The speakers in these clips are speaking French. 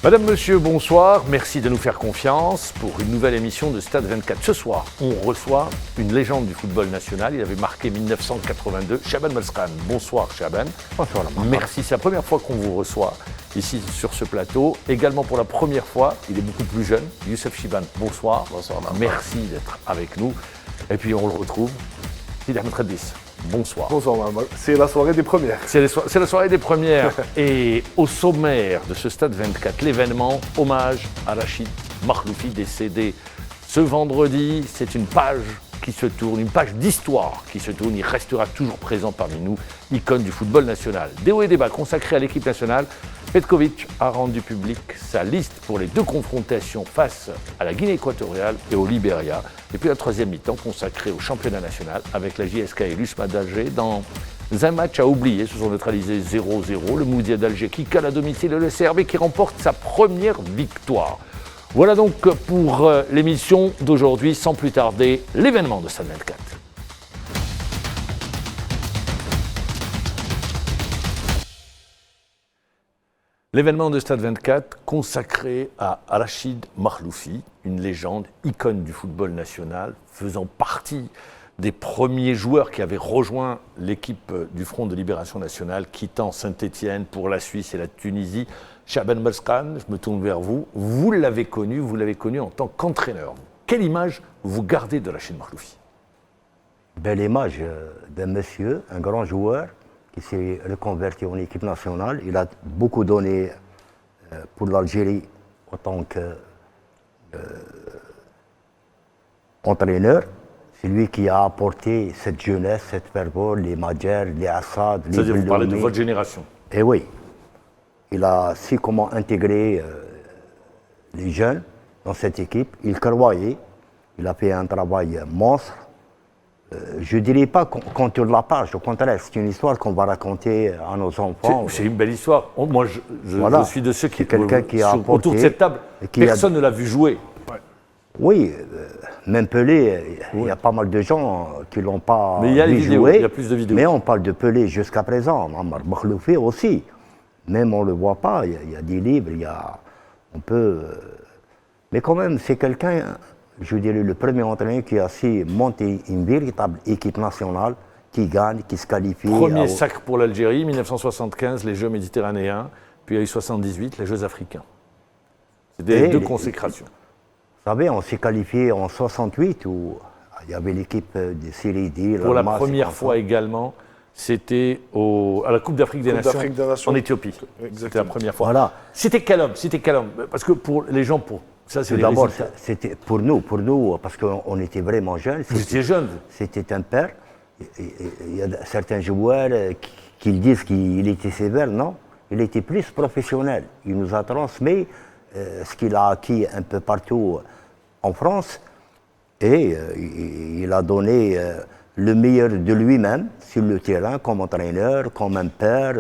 Madame, Monsieur, bonsoir. Merci de nous faire confiance pour une nouvelle émission de Stade 24. Ce soir, on reçoit une légende du football national. Il avait marqué 1982, Chaban Melskan. Bonsoir Chaban. Bonsoir. Merci, c'est la première fois qu'on vous reçoit ici sur ce plateau. Également pour la première fois, il est beaucoup plus jeune, Youssef Chiban. Bonsoir. Bonsoir. Merci d'être avec nous. Et puis on le retrouve, Sidi Ahmed Redis. Bonsoir. Bonsoir, maman. C'est la soirée des premières. C'est la soirée des premières. Et au sommaire de ce Stade 24, l'événement, hommage à Rachid Makhloufi, décédé ce vendredi. C'est une page qui se tourne, une page d'histoire qui se tourne. Il restera toujours présent parmi nous, icône du football national. Des hauts et des bas consacrés à l'équipe nationale. Petkovic a rendu public sa liste pour les deux confrontations face à la Guinée équatoriale et au Libéria. Et puis la troisième mi-temps consacrée au championnat national avec la JSK et l'USMA d'Alger dans un match à oublier. Se sont neutralisés 0-0. Le Moudia d'Alger qui cale à domicile et le CRB qui remporte sa première victoire. Voilà donc pour l'émission d'aujourd'hui. Sans plus tarder, l'événement de Stade 24. L'événement de Stade 24 consacré à Rachid Makhloufi, une légende, icône du football national, faisant partie des premiers joueurs qui avaient rejoint l'équipe du Front de Libération Nationale, quittant Saint-Étienne pour la Suisse et la Tunisie. Chaban Melskan, je me tourne vers vous. Vous l'avez connu en tant qu'entraîneur. Quelle image vous gardez de Rachid Makhloufi ? Belle image d'un monsieur, un grand joueur, qui s'est reconverti en équipe nationale. Il a beaucoup donné pour l'Algérie en tant qu'entraîneur. C'est lui qui a apporté cette jeunesse, cette ferveur, les Madjer, les Assad, les C'est-à-dire, vous parlez de Belloumi. votre génération. Eh oui. Il a su comment intégrer les jeunes dans cette équipe. Il croyait. Il a fait un travail monstre. Je ne dirais pas qu'on tourne la page, au contraire, c'est une histoire qu'on va raconter à nos enfants. C'est une belle histoire. Moi, je suis de ceux qui, quelqu'un qui a apporté, autour de cette table, personne ne l'a vu jouer. Oui, même Pelé, il y a pas mal de gens qui ne l'ont pas mais il y a vu les vidéos, jouer. Il y a plus de vidéos. Mais on parle de Pelé jusqu'à présent. Makhloufi aussi. Même on ne le voit pas, il y a des livres, on peut... Mais quand même, c'est quelqu'un... Je dirais le premier entraîneur qui a su monter une véritable équipe nationale qui gagne, qui se qualifie. Premier sacre pour l'Algérie, 1975, les Jeux méditerranéens, puis il y a eu 78, les Jeux africains. C'était deux consécrations. Vous savez, on s'est qualifié en 68 où il y avait l'équipe de Série D. Pour la première fois également, c'était à la Coupe d'Afrique des Nations en Éthiopie. C'était la première fois. Voilà. C'était quel homme? Parce que pour les gens, ça, c'est d'abord, c'était pour nous, parce qu'on était vraiment jeunes. Vous étiez jeune, vous. C'était un père. Il y a certains joueurs qui disent qu'il était sévère. Non, il était plus professionnel. Il nous a transmis ce qu'il a acquis un peu partout en France. Et il a donné le meilleur de lui-même sur le terrain, comme entraîneur, comme un père,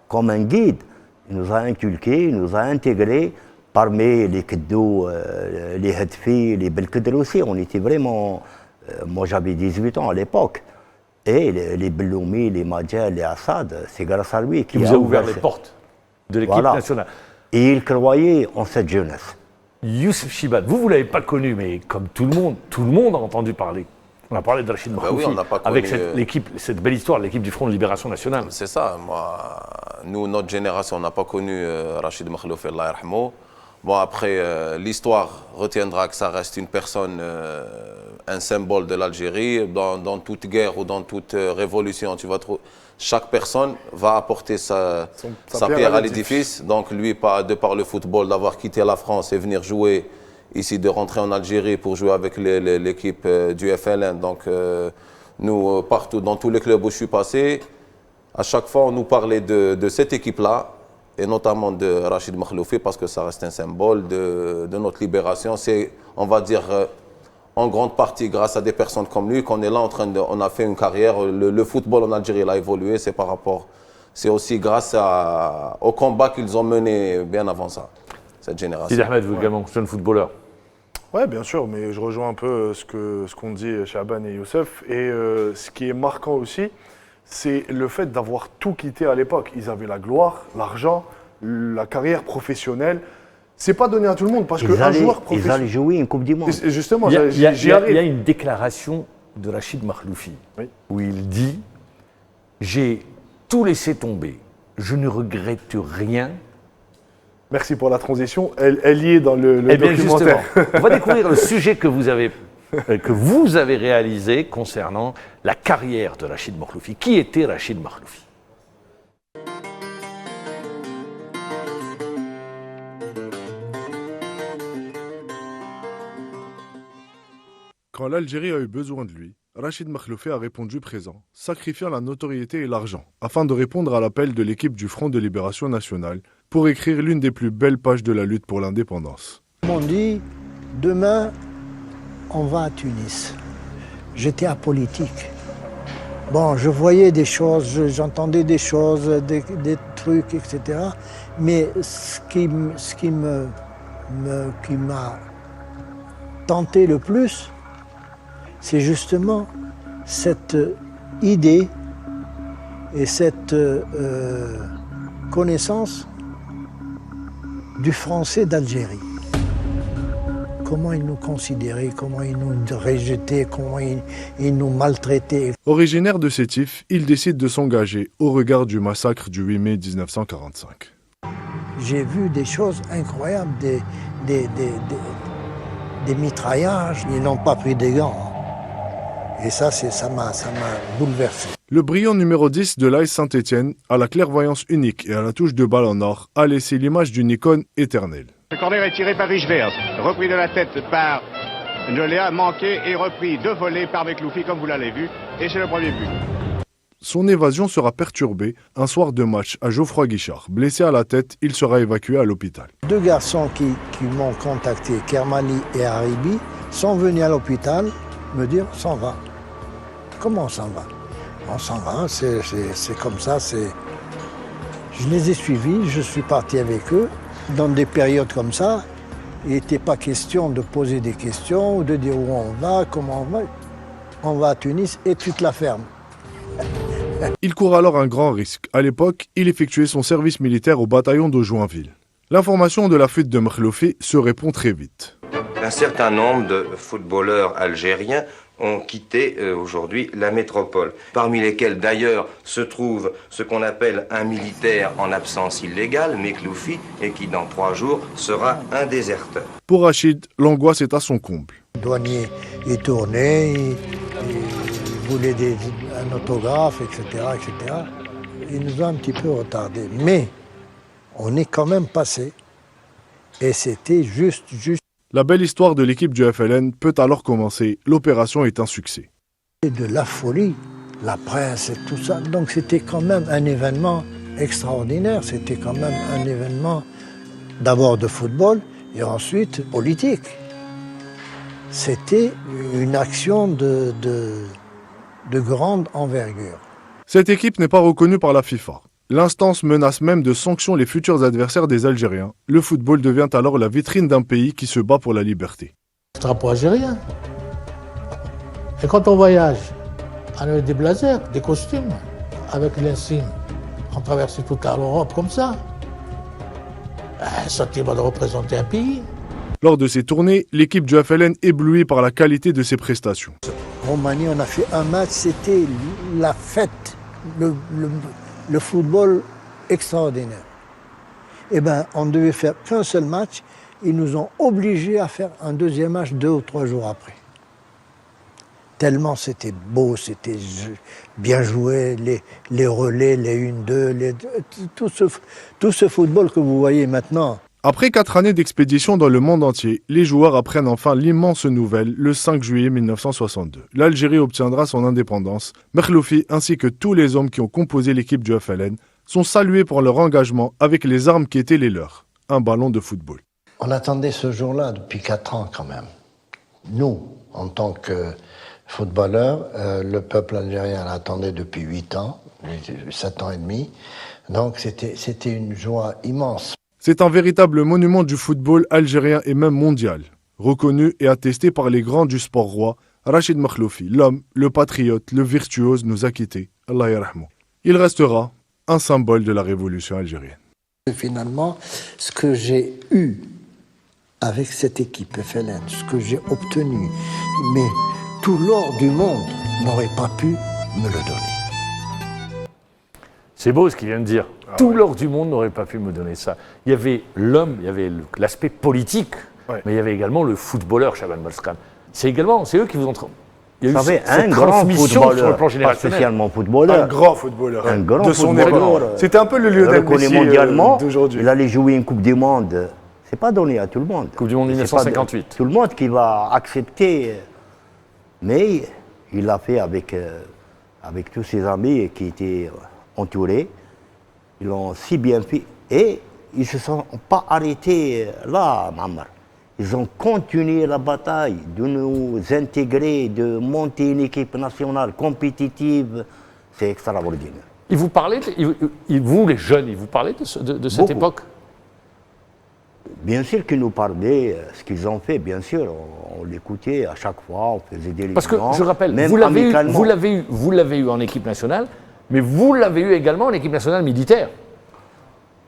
comme un guide. Il nous a inculqué, il nous a intégrés. Parmi les Keddo, les Hedfi, les Belkedr aussi, on était vraiment... moi j'avais 18 ans à l'époque. Et les Belloumi, les Madjer, les Assad, c'est grâce à lui qui vous a ouvert les portes de l'équipe nationale. Et il croyait en cette jeunesse. Youssef Chiban, vous ne l'avez pas connu, mais comme tout le monde a entendu parler. On a parlé de Rachid Makhloufi, avec cette belle histoire, l'équipe du Front de Libération Nationale. C'est ça, nous, notre génération, on n'a pas connu Rachid Makhloufi, Allah yarhamou. Bon, après, l'histoire retiendra que ça reste une personne, un symbole de l'Algérie. Dans toute guerre ou dans toute révolution, tu vas trouver, chaque personne va apporter sa pierre à l'édifice. Donc lui, de par le football, d'avoir quitté la France et venir jouer ici, de rentrer en Algérie pour jouer avec l'équipe du FLN. Donc nous, partout, dans tous les clubs où je suis passé, à chaque fois, on nous parlait de cette équipe-là, et notamment de Rachid Makhloufi, parce que ça reste un symbole de notre libération. C'est, on va dire, en grande partie grâce à des personnes comme lui qu'on est là on a fait une carrière. Le football en Algérie, il a évolué, c'est aussi grâce au combat qu'ils ont mené bien avant ça, cette génération. Sidi Ahmed, vous également, jeune footballeur. Oui, bien sûr, mais je rejoins un peu ce qu'ont dit Chaban et Youssef. Et ce qui est marquant aussi, c'est le fait d'avoir tout quitté à l'époque. Ils avaient la gloire, l'argent, la carrière professionnelle. C'est pas donné à tout le monde parce qu'un joueur Ils professionnel. allaient jouer une Coupe du Monde. Et justement, Il y a- il y a- j'y il y a arrive. une déclaration de Rachid Makhloufi Oui. où il dit « J'ai tout laissé tomber, je ne regrette rien ». Merci pour la transition. Elle y est dans le Eh bien documentaire. justement, on va découvrir le sujet que vous avez réalisé concernant la carrière de Rachid Makhloufi. Qui était Rachid Makhloufi? Quand l'Algérie a eu besoin de lui, Rachid Makhloufi a répondu présent, sacrifiant la notoriété et l'argent, afin de répondre à l'appel de l'équipe du Front de Libération Nationale pour écrire l'une des plus belles pages de la lutte pour l'indépendance. Ils m'ont dit, demain, on va à Tunis. J'étais apolitique. Bon, je voyais des choses, j'entendais des choses, des trucs, etc. Mais ce qui m'a tenté le plus, c'est justement cette idée et cette connaissance du français d'Algérie. Comment ils nous considéraient, comment ils nous rejetaient, comment ils nous maltraitaient. Originaire de Sétif, il décide de s'engager au regard du massacre du 8 mai 1945. J'ai vu des choses incroyables, des mitraillages. Ils n'ont pas pris des gants. Et ça m'a bouleversé. Le brillant numéro 10 de l'AS Saint-Étienne, à la clairvoyance unique et à la touche de balle en or, a laissé l'image d'une icône éternelle. Le corner est tiré par Richvers, repris de la tête par Njoléa, manqué et repris de volée par Makhloufi, comme vous l'avez vu, et c'est le premier but. Son évasion sera perturbée un soir de match à Geoffroy Guichard. Blessé à la tête, il sera évacué à l'hôpital. Deux garçons qui m'ont contacté, Kermani et Haribi, sont venus à l'hôpital me dire « on s'en va ». Comment on s'en va? On s'en va, c'est comme ça. Je les ai suivis, je suis parti avec eux. Dans des périodes comme ça, il n'était pas question de poser des questions ou de dire où on va, comment on va. On va à Tunis et tu te la fermes. Il court alors un grand risque. À l'époque, il effectuait son service militaire au bataillon de Joinville. L'information de la fuite de Makhloufi se répand très vite. Un certain nombre de footballeurs algériens ont quitté aujourd'hui la métropole, parmi lesquels d'ailleurs se trouve ce qu'on appelle un militaire en absence illégale, Makhloufi, et qui dans 3 jours sera un déserteur. Pour Rachid, l'angoisse est à son comble. Le douanier est tourné, il voulait un autographe, etc., etc. Il nous a un petit peu retardés, mais on est quand même passé. Et c'était juste. La belle histoire de l'équipe du FLN peut alors commencer. L'opération est un succès. De la folie, la presse et tout ça. Donc c'était quand même un événement extraordinaire. C'était quand même un événement d'abord de football et ensuite politique. C'était une action de grande envergure. Cette équipe n'est pas reconnue par la FIFA. L'instance menace même de sanctions les futurs adversaires des Algériens. Le football devient alors la vitrine d'un pays qui se bat pour la liberté. Le drapeau algérien. Et quand on voyage, on avait des blazers, des costumes, avec l'insigne. On traversait toute l'Europe comme ça. Un sentiment de représenter un pays. Lors de ces tournées, l'équipe du FLN éblouie par la qualité de ses prestations. En Roumanie, on a fait un match, c'était la fête, le football extraordinaire. Eh bien, on ne devait faire qu'un seul match. Ils nous ont obligés à faire un deuxième match 2 ou 3 jours après. Tellement c'était beau, c'était bien joué, les relais, les 1-2, tout ce football que vous voyez maintenant. Après 4 années d'expédition dans le monde entier, les joueurs apprennent enfin l'immense nouvelle le 5 juillet 1962. L'Algérie obtiendra son indépendance. Makhloufi ainsi que tous les hommes qui ont composé l'équipe du FLN sont salués pour leur engagement avec les armes qui étaient les leurs, un ballon de football. On attendait ce jour-là depuis 4 ans quand même. Nous, en tant que footballeurs, le peuple algérien l'attendait depuis 8 ans, 7 ans et demi. Donc c'était une joie immense. C'est un véritable monument du football algérien et même mondial, reconnu et attesté par les grands du sport roi. Rachid Makhloufi, l'homme, le patriote, le virtuose, nous a quittés. Allah yarhamou. Il restera un symbole de la révolution algérienne. Et finalement, ce que j'ai eu avec cette équipe FLN, ce que j'ai obtenu, mais tout l'or du monde n'aurait pas pu me le donner. C'est beau ce qu'il vient de dire. Tout l'or du monde n'aurait pas pu me donner ça. Il y avait l'homme, il y avait l'aspect politique, mais il y avait également le footballeur, Chaban Malskran. C'est eux qui vous ont... Il y a Vous savez, cette un grand transmission sur le footballeur, plan pas générationnel. spécialement footballeur. Un grand footballeur Un grand de son footballeur. époque. C'était un peu le Lionel reconnu Messi mondialement. d'aujourd'hui. Il allait jouer une Coupe du Monde. C'est pas donné à tout le monde. Coupe du Monde Et c'est pas 1958. tout le monde qui va accepter. Mais il l'a fait avec tous ses amis qui étaient entourés. Ils l'ont si bien fait. Et ils ne se sont pas arrêtés là, Mammar. Ils ont continué la bataille de nous intégrer, de monter une équipe nationale compétitive. C'est extraordinaire. Il vous parlait, vous les jeunes, il vous parlait de cette Beaucoup. époque? Bien sûr qu'ils nous parlaient, ce qu'ils ont fait, bien sûr. On l'écoutait à chaque fois, on faisait des réunions. Parce que, je rappelle, même vous amicalement. l'avez eu en équipe nationale, mais vous l'avez eu également en équipe nationale militaire.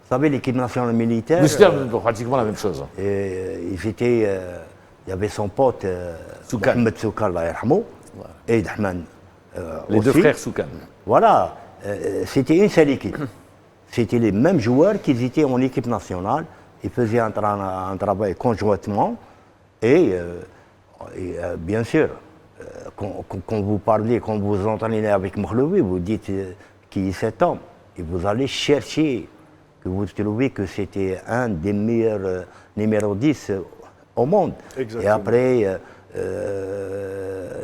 Vous savez, l'équipe nationale militaire, C'était pratiquement la même chose. ils étaient, il y avait son pote, Soukan. Mohamed Soukan, Allah yarhamou, et Dahman. Les deux aussi. frères Soukan. Voilà, c'était une seule équipe. C'était les mêmes joueurs qui étaient en équipe nationale. Ils faisaient un travail conjointement. Et bien sûr, quand vous parlez, quand vous entraînez avec Makhloufi, vous dites qui est cet homme. Et vous allez chercher, que vous trouvez que c'était un des meilleurs numéro 10 au monde. Exactement. Et après,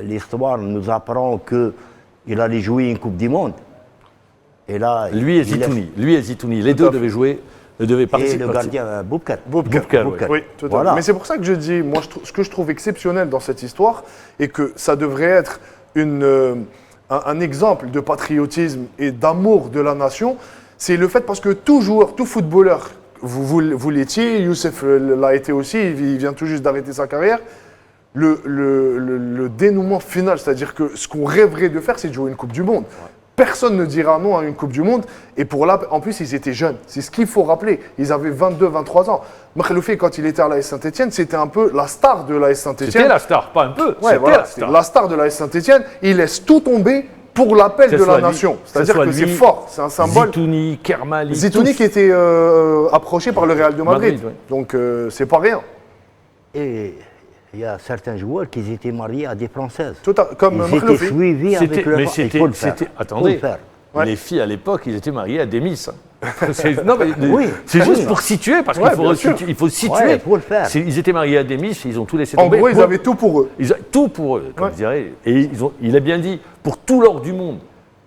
l'histoire nous apprend qu'il allait jouer une Coupe du Monde. Et là, Lui et Zitouni, les deux devaient jouer, devaient Et participer. le gardien Boubkar. Boubkar, oui. Oui, tout à fait. Voilà. Mais c'est pour ça que je dis, moi, ce que je trouve exceptionnel dans cette histoire, et que ça devrait être un exemple de patriotisme et d'amour de la nation, c'est le fait parce que tout joueur, tout footballeur, vous l'étiez, Youssef l'a été aussi, il vient tout juste d'arrêter sa carrière, le dénouement final, c'est-à-dire que ce qu'on rêverait de faire, c'est de jouer une Coupe du Monde. Personne ne dira non à une Coupe du Monde. Et pour là, en plus, ils étaient jeunes. C'est ce qu'il faut rappeler. Ils avaient 22, 23 ans. Makhloufi, quand il était à l'AS Saint-Etienne, c'était un peu la star de l'AS Saint-Etienne. C'était la star, pas un peu. Ouais, c'était voilà, la c'était star. la star de l'AS Saint-Etienne. Il laisse tout tomber pour l'appel Que de ce la soit nation. lui, C'est-à-dire soit que c'est lui, fort. C'est un symbole. Zitouni, Kermali. Zitouni tous. qui était approché par le Real de Madrid. Madrid, ouais. Donc, c'est pas rien. Et il y a certains joueurs qui étaient mariés à des Françaises. Comme Ils étaient Makhloufi. suivis avec le Mais il faut le faire. attendez, Faut le faire. Ouais. les filles à l'époque, ils étaient mariés à des miss. Non, mais Oui. c'est Oui. juste pour situer, parce Ouais, qu'il bien sûr. il faut situer. Ouais, faut le faire. Ils étaient mariés à des miss, ils ont tout laissé En tomber. gros, ils Pour- avaient tout pour eux. tout pour eux, comme Ouais. je dirais. Et il a bien dit, pour tout l'or du monde,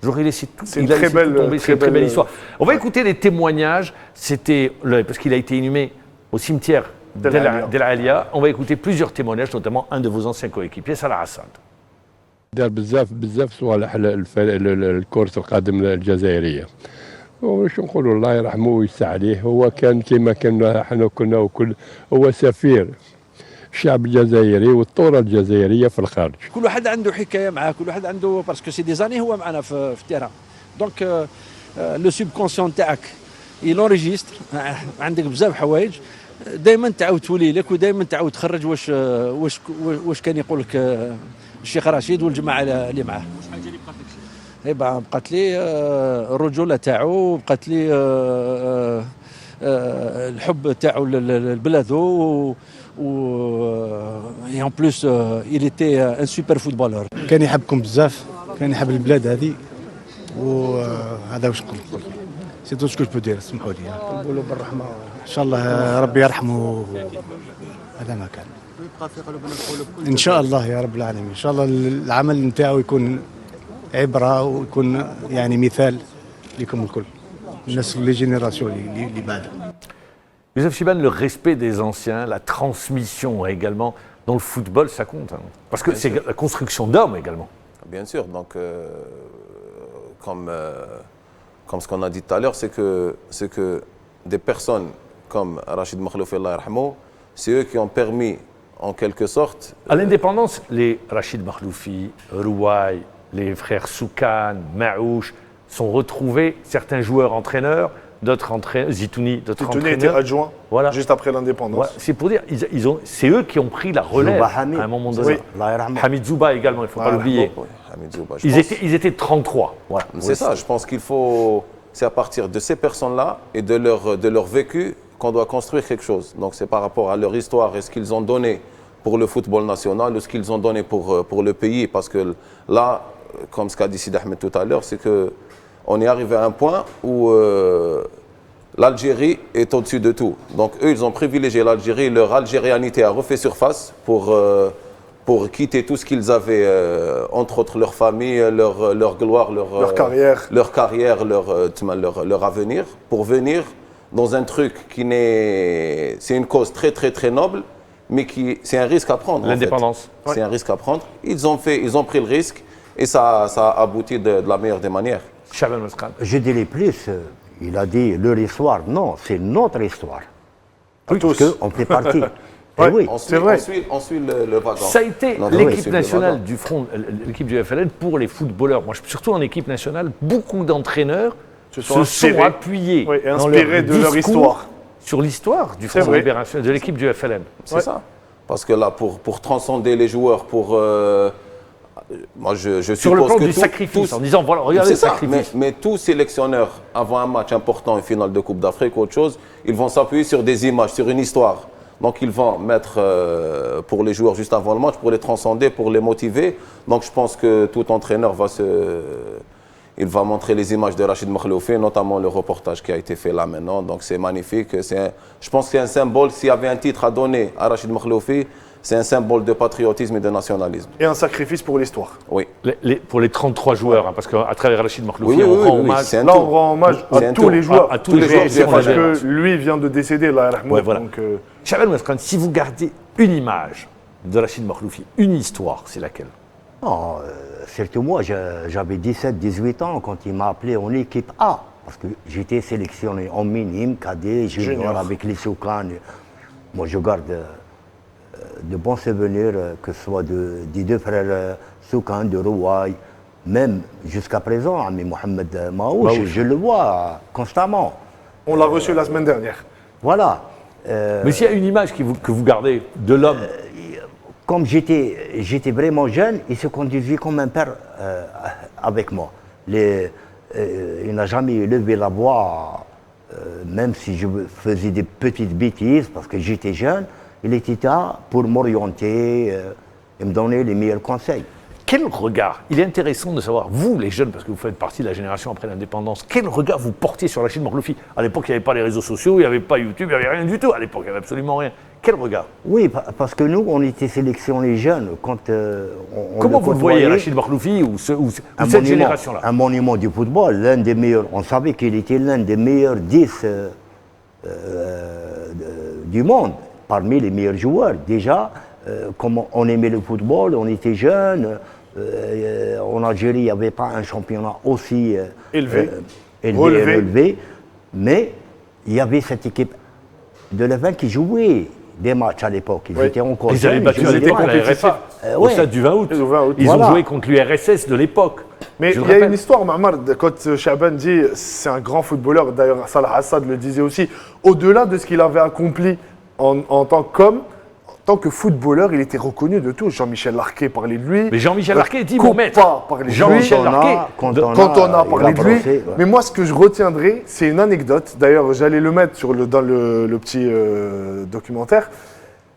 j'aurais laissé tout. C'est une il a très laissé belle- tout tomber. très C'est une très belle belle- histoire. On va écouter les témoignages. Parce qu'il a été inhumé au cimetière d'El Alia. On va écouter plusieurs témoignages, notamment un de vos anciens coéquipiers, Salah Hassan. دار بزاف صوالح الكرة القدم الجزائرية. وش نقولوا الله يرحمه ويسع عليه، هو كان كما كنا احنا كنا وكل هو سفير الشعب الجزائري والثورة الجزائرية في الخارج. كل واحد عنده حكايه معاه، كل واحد عنده باسكو سي دي زاني هو معنا في التيران. دونك لو سوبكونسيون تاعك يلونريجيستر، عندك بزاف حوايج دائما تعاود تولي لك، ودائما تعاود تخرج واش كان يقول لك الشيخ رشيد والجماعه اللي معاه. واش حاجه اللي بقات لك؟ بقات لي الرجوله تاعو، بقات لي الحب تاعو لبلادو، et en plus il était un super footballeur. كان يحبكم بزاف، كان يحب البلاد هذه، وهذا واش نقول لكم. سي تو سكو جو دير، اسمحوا لي. نقولوا بالرحمه ان شاء الله ربي يرحمه. هذا ما كان. ان شاء الله يا رب العالمين، ان شاء الله العمل نتاعو يكون عبره ويكون يعني مثال لكم الكل، الناس لي جينيراسيون اللي بعد. Youssef Chibane, le respect des anciens, la transmission également, dans le football, ça compte. Hein. Parce que c'est la construction d'hommes également. Bien sûr, donc comme ce qu'on a dit tout à l'heure, c'est que des personnes comme Rachid Makhloufi, Allah yarhamou, c'est eux qui ont permis, en quelque sorte... À l'indépendance, les Rachid Makhloufi, Rouaille, les frères Soukan, Maouch sont retrouvés, certains joueurs entraîneurs, d'autres entraîneurs, Zitouni, d'autres Zitouni entraîneurs. était adjoint juste après l'indépendance. Voilà, c'est pour dire, c'est eux qui ont pris la relève Zouba Hamid. à un moment donné. Hamid Zouba également, il ne faut pas l'oublier. Hamid Zouba, Ils étaient 33. Voilà. C'est ça, je pense qu'il faut. C'est à partir de ces personnes-là et de leur vécu qu'on doit construire quelque chose. Donc c'est par rapport à leur histoire et ce qu'ils ont donné pour le football national ou ce qu'ils ont donné pour le pays. Parce que là, comme ce qu'a dit Sid Ahmed tout à l'heure, c'est qu'on est arrivé à un point où l'Algérie est au-dessus de tout. Donc eux, ils ont privilégié l'Algérie, leur algérianité a refait surface pour quitter tout ce qu'ils avaient, entre autres leur famille, leur gloire, leur carrière, leur avenir, pour venir dans un truc c'est une cause très très très noble, mais c'est un risque à prendre. L'indépendance. En fait. C'est un risque à prendre. Ils ont pris le risque et ça a abouti de la meilleure des manières. Je dirais plus, il a dit leur histoire. Non, c'est notre histoire. Oui, parce qu'on fait partie. Oui, c'est vrai. On suit le wagon. Ça a été l'équipe nationale du front, l'équipe du FLN pour les footballeurs. Moi, surtout en équipe nationale, beaucoup d'entraîneurs se sont appuyés et inspirés de leur histoire. Sur l'histoire du Front de Libération de l'équipe du FLN. C'est ça. Parce que là, pour transcender les joueurs, moi, je suppose sur le plan que du sacrifice, en disant, voilà, regardez le sacrifice. Mais tous sélectionneurs, avant un match important, une finale de Coupe d'Afrique ou autre chose, ils vont s'appuyer sur des images, sur une histoire. Donc, ils vont mettre pour les joueurs juste avant le match, pour les transcender, pour les motiver. Donc, je pense que tout entraîneur il va montrer les images de Rachid Makhloufi, notamment le reportage qui a été fait là maintenant. Donc, c'est magnifique. Je pense que c'est un symbole. S'il y avait un titre à donner à Rachid Makhloufi, c'est un symbole de patriotisme et de nationalisme. Et un sacrifice pour l'histoire. Oui. Pour les 33 joueurs, parce qu'à travers Rachid Makhloufi, on rend hommage. Là, on rend hommage à tous les joueurs. À tous les joueurs. C'est parce que lui vient de décéder, là, voilà. Chabel Meskan, si vous gardez une image de Rachid Makhloufi, une histoire, c'est laquelle? Non, surtout moi, j'avais 17-18 ans quand il m'a appelé en équipe A. Parce que j'étais sélectionné en minime, cadet, junior avec les Soukan. Moi, je garde de bons souvenirs, que ce soit des deux frères Soukan, de Rouaï, même jusqu'à présent, Ami Mohamed Maouch, je le vois constamment. On l'a reçu la semaine dernière. Voilà. Mais s'il y a une image que vous gardez de l'homme. Comme j'étais vraiment jeune, il se conduisait comme un père avec moi. Il n'a jamais levé la voix, même si je faisais des petites bêtises, parce que j'étais jeune. Il était là pour m'orienter et me donner les meilleurs conseils. Quel regard, il est intéressant de savoir, vous les jeunes, parce que vous faites partie de la génération après l'indépendance, quel regard vous portiez sur Rachid Makhloufi? À l'époque, il n'y avait pas les réseaux sociaux, il n'y avait pas YouTube, il n'y avait rien du tout. À l'époque, il n'y avait absolument rien. Quel regard? Oui, parce que nous, on était sélectionnés jeunes. Comment vous le voyez, Rachid Makhloufi ou cette génération-là? Un monument du football, l'un des meilleurs. On savait qu'il était l'un des meilleurs 10 du monde, parmi les meilleurs joueurs. Déjà, comme on aimait le football, on était jeunes. En Algérie, il n'y avait pas un championnat aussi élevé. Mais il y avait cette équipe de Levin qui jouait des matchs à l'époque. Ils étaient encore jeunes. Ils avaient battu à l'époque la RFA, au stade du 20 août. Ils ont joué contre l'URSS de l'époque. Mais il y a une histoire, Mamar, quand Chaban dit c'est un grand footballeur, d'ailleurs Salah Assad le disait aussi, au-delà de ce qu'il avait accompli en tant qu'homme, en tant que footballeur, il était reconnu de tous. Jean-Michel Larquet parlait de lui. Mais Jean-Michel Larquet dit mon maître. Jean-Michel Larquet, Cantona parlait de lui. Mais moi, ce que je retiendrai, c'est une anecdote. D'ailleurs, j'allais le mettre dans le petit documentaire.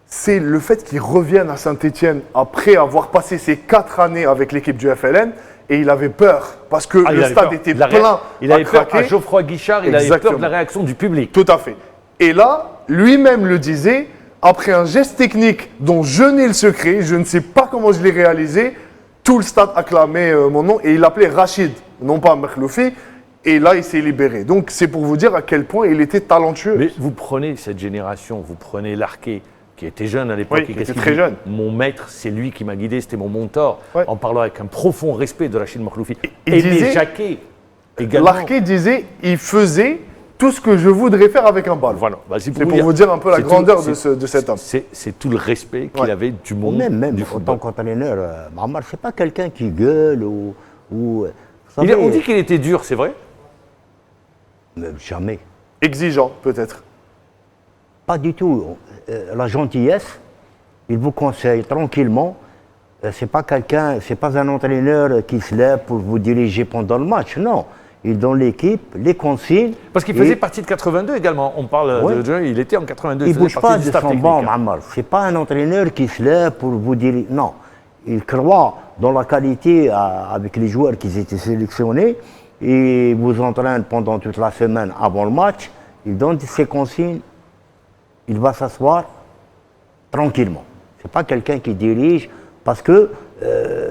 C'est le fait qu'il revienne à Saint-Étienne après avoir passé ses 4 années avec l'équipe du FLN. Et il avait peur, parce que le stade était plein. Il avait peur à Geoffroy Guichard, il avait peur de la réaction du public. Tout à fait. Et là, lui-même le disait, après un geste technique dont je n'ai le secret, je ne sais pas comment je l'ai réalisé, tout le stade acclamait mon nom et il l'appelait Rachid, non pas Makhloufi. Et là, il s'est libéré. Donc, c'est pour vous dire à quel point il était talentueux. Mais vous prenez cette génération, vous prenez Larquet, qui était jeune à l'époque. Oui, qui était très jeune. Mon maître, c'est lui qui m'a guidé, c'était mon mentor, en parlant avec un profond respect de Rachid Makhloufi. Et Jacquet également. Larquet disait, il faisait tout ce que je voudrais faire avec un ballon. Voilà. C'est pour vous dire un peu la grandeur de cet homme. C'est tout le respect qu'il avait du monde même du en football. tant qu'entraîneur, Mamar, c'est pas quelqu'un qui gueule ou on dit qu'il était dur, c'est vrai? Mais jamais. Exigeant, peut-être. Pas du tout. La gentillesse, il vous conseille tranquillement. C'est pas un entraîneur qui se lève pour vous diriger pendant le match, non. Il donne l'équipe, les consignes. Parce qu'il faisait partie de 82 également. On parle de il était en 82. Il ne bouge pas de son banc, hein. Mammar. Ce n'est pas un entraîneur qui se lève pour vous diriger. Non. Il croit dans la qualité avec les joueurs qui étaient sélectionnés. Il vous entraîne pendant toute la semaine avant le match. Il donne ses consignes. Il va s'asseoir tranquillement. Ce n'est pas quelqu'un qui dirige parce que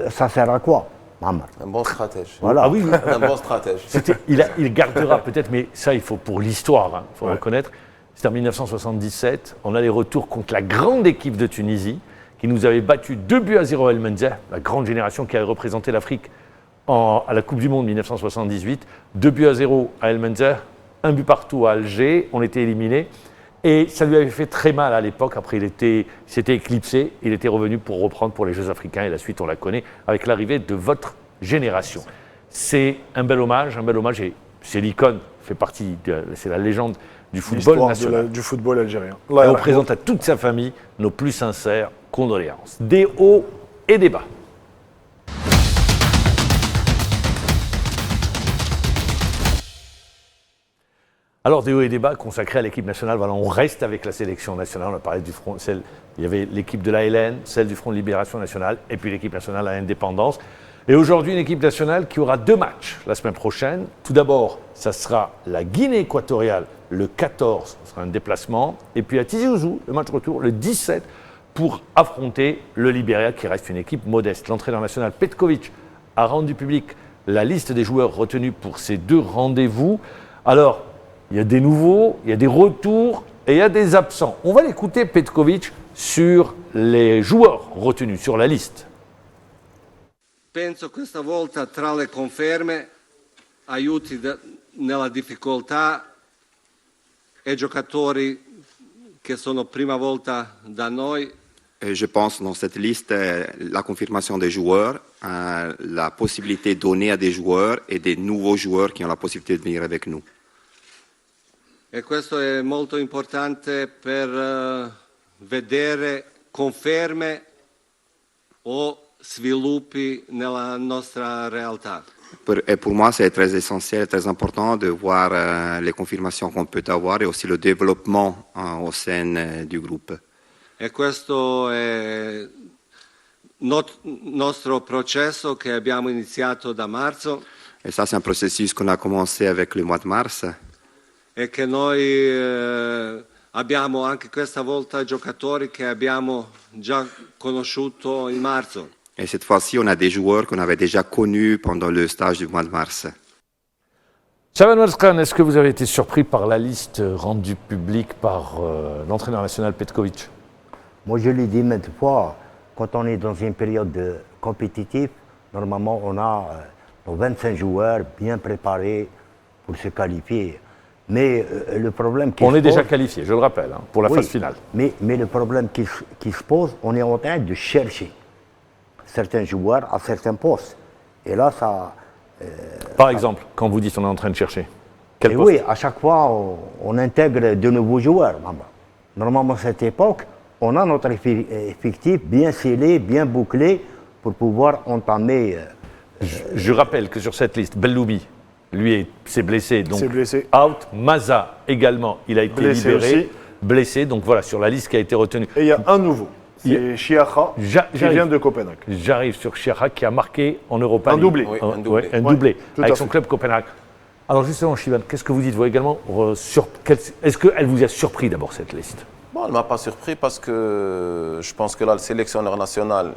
ça sert à quoi, Mammar? Un bon stratège. Voilà. Ah oui, oui. Un bon stratège. Il gardera peut-être, mais ça, il faut pour l'histoire, il faut reconnaître. C'était en 1977. On a les retours contre la grande équipe de Tunisie qui nous avait battu 2-0 à El Menzer, la grande génération qui avait représenté l'Afrique à la Coupe du Monde 1978. 2-0 à El Menzer, 1 but partout à Alger. On était éliminés. Et ça lui avait fait très mal à l'époque. Après, il s'était éclipsé. Il était revenu pour reprendre pour les Jeux africains. Et la suite, on la connaît avec l'arrivée de votre génération. C'est un bel hommage. Et c'est l'icône, c'est la légende du football national. Du football algérien. Et on présente à toute sa famille nos plus sincères condoléances. Des hauts et des bas. Alors, des hauts et des bas consacrés à l'équipe nationale. Voilà, on reste avec la sélection nationale. On a parlé du front. Il y avait l'équipe de l'ALN, celle du Front de Libération Nationale, et puis l'équipe nationale à l'indépendance. Et aujourd'hui, une équipe nationale qui aura 2 matchs la semaine prochaine. Tout d'abord, ça sera la Guinée équatoriale le 14, ce sera un déplacement. Et puis à Tizi Ouzou, le match retour le 17 pour affronter le Libéria, qui reste une équipe modeste. L'entraîneur national Petkovic a rendu public la liste des joueurs retenus pour ces 2 rendez-vous. Alors, il y a des nouveaux, il y a des retours et il y a des absents. On va l'écouter, Petkovic, sur les joueurs retenus, sur la liste. Penso questa volta tra le conferme, aiuti nella difficoltà e giocatori che sono prima volta da noi. Et je pense dans cette liste la confirmation des joueurs, la possibilité donnée à des joueurs et des nouveaux joueurs qui ont la possibilité de venir avec nous. E questo è molto importante per vedere conferme o sviluppi nella nostra realtà. Et pour moi, c'est très essentiel, très important de voir les confirmations qu'on peut avoir et aussi le développement au sein du groupe. E questo è nostro processo che abbiamo iniziato da marzo. Et ça, c'est un processus qu'on a commencé avec le mois de mars. E che noi abbiamo anche questa volta giocatori che abbiamo già conosciuto in marzo. Et cette fois-ci, on a des joueurs qu'on avait déjà connus pendant le stage du mois de mars. Chaban Khan, est-ce que vous avez été surpris par la liste rendue publique par l'entraîneur national Petkovic? Moi, je l'ai dit maintes fois, quand on est dans une période compétitive, normalement, on a nos 25 joueurs bien préparés pour se qualifier. Mais le problème qui on est déjà qualifié, je le rappelle, pour la phase finale. Mais le problème qui se pose, on est en train de chercher certains joueurs à certains postes. Et là, ça... Par exemple, quand vous dites on est en train de chercher, quel poste? Oui, à chaque fois, on intègre de nouveaux joueurs. Normalement, à cette époque, on a notre effectif bien scellé, bien bouclé, pour pouvoir entamer... Je rappelle que sur cette liste, Belloubi, lui s'est blessé, donc blessé. Out. Maza également, il a été Blessé libéré, aussi. blessé. Donc voilà, sur la liste qui a été retenue. Et il y a un nouveau, c'est Chiacha, qui vient de Copenhague. J'arrive sur Chiacha qui a marqué en Europa League. doublé. Oui, un doublé, tout à avec fait. son club Copenhague. Alors justement, Chiban, qu'est-ce que vous dites, vous également est-ce qu'elle vous a surpris d'abord cette liste? Bon, elle ne m'a pas surpris parce que je pense que là, le sélectionneur national,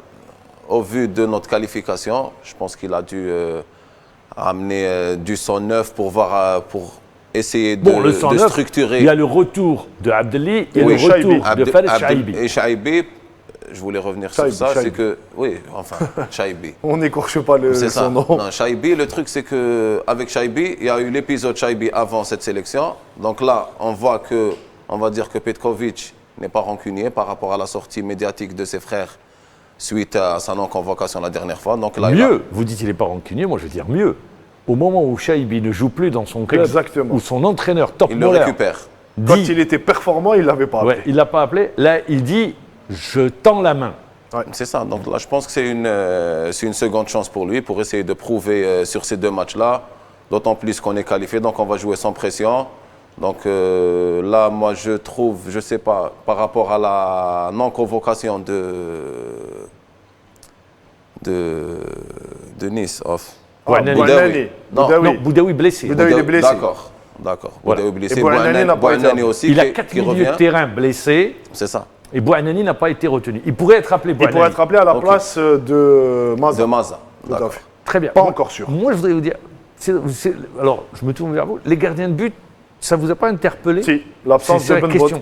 au vu de notre qualification, je pense qu'il a dû amener du sang neuf pour essayer de structurer. Il y a le retour de Abdelli et Oui, le retour de Khaled Chaibi. Et Chaibi, je voulais revenir sur ça, c'est que... Oui, enfin, Chaibi. On n'écorche pas son nom. Non, Chaibi, le truc c'est qu'avec Chaibi, il y a eu l'épisode Chaibi avant cette sélection. Donc là, on voit que, on va dire que Petkovic n'est pas rancunier par rapport à la sortie médiatique de ses frères suite à sa non-convocation la dernière fois. Donc là, mieux, vous dites qu'il n'est pas rancunier, moi je veux dire mieux. au moment où Chaibi ne joue plus dans son club, Exactement. où son entraîneur top Il le récupère. Quand il était performant, il ne l'avait pas appelé. Ouais, il ne l'a pas appelé. Là, il dit « je tends la main ». Ouais, c'est ça. Donc là, je pense que c'est une seconde chance pour lui, pour essayer de prouver sur ces 2 matchs-là, d'autant plus qu'on est qualifié, donc on va jouer sans pression. Donc là, moi, je trouve, je ne sais pas, par rapport à la non-convocation de Nice, Boudaoui. Non, Boudaoui blessé. Boudaoui est blessé. D'accord. Voilà. Boudaoui blessé. Et Bouhanani n'a pas été. Aussi, il a 4 milieux de terrain blessés. C'est ça. Et Bouhanani n'a pas été retenu. Il pourrait être appelé Bouhanani. Il pourrait être appelé à la place de Maza. De Maza. Tout à fait. Très bien. Pas encore sûr. Moi, je voudrais vous dire, alors, je me tourne vers vous, les gardiens de but, ça ne vous a pas interpellé? Si, l'absence de bonne question.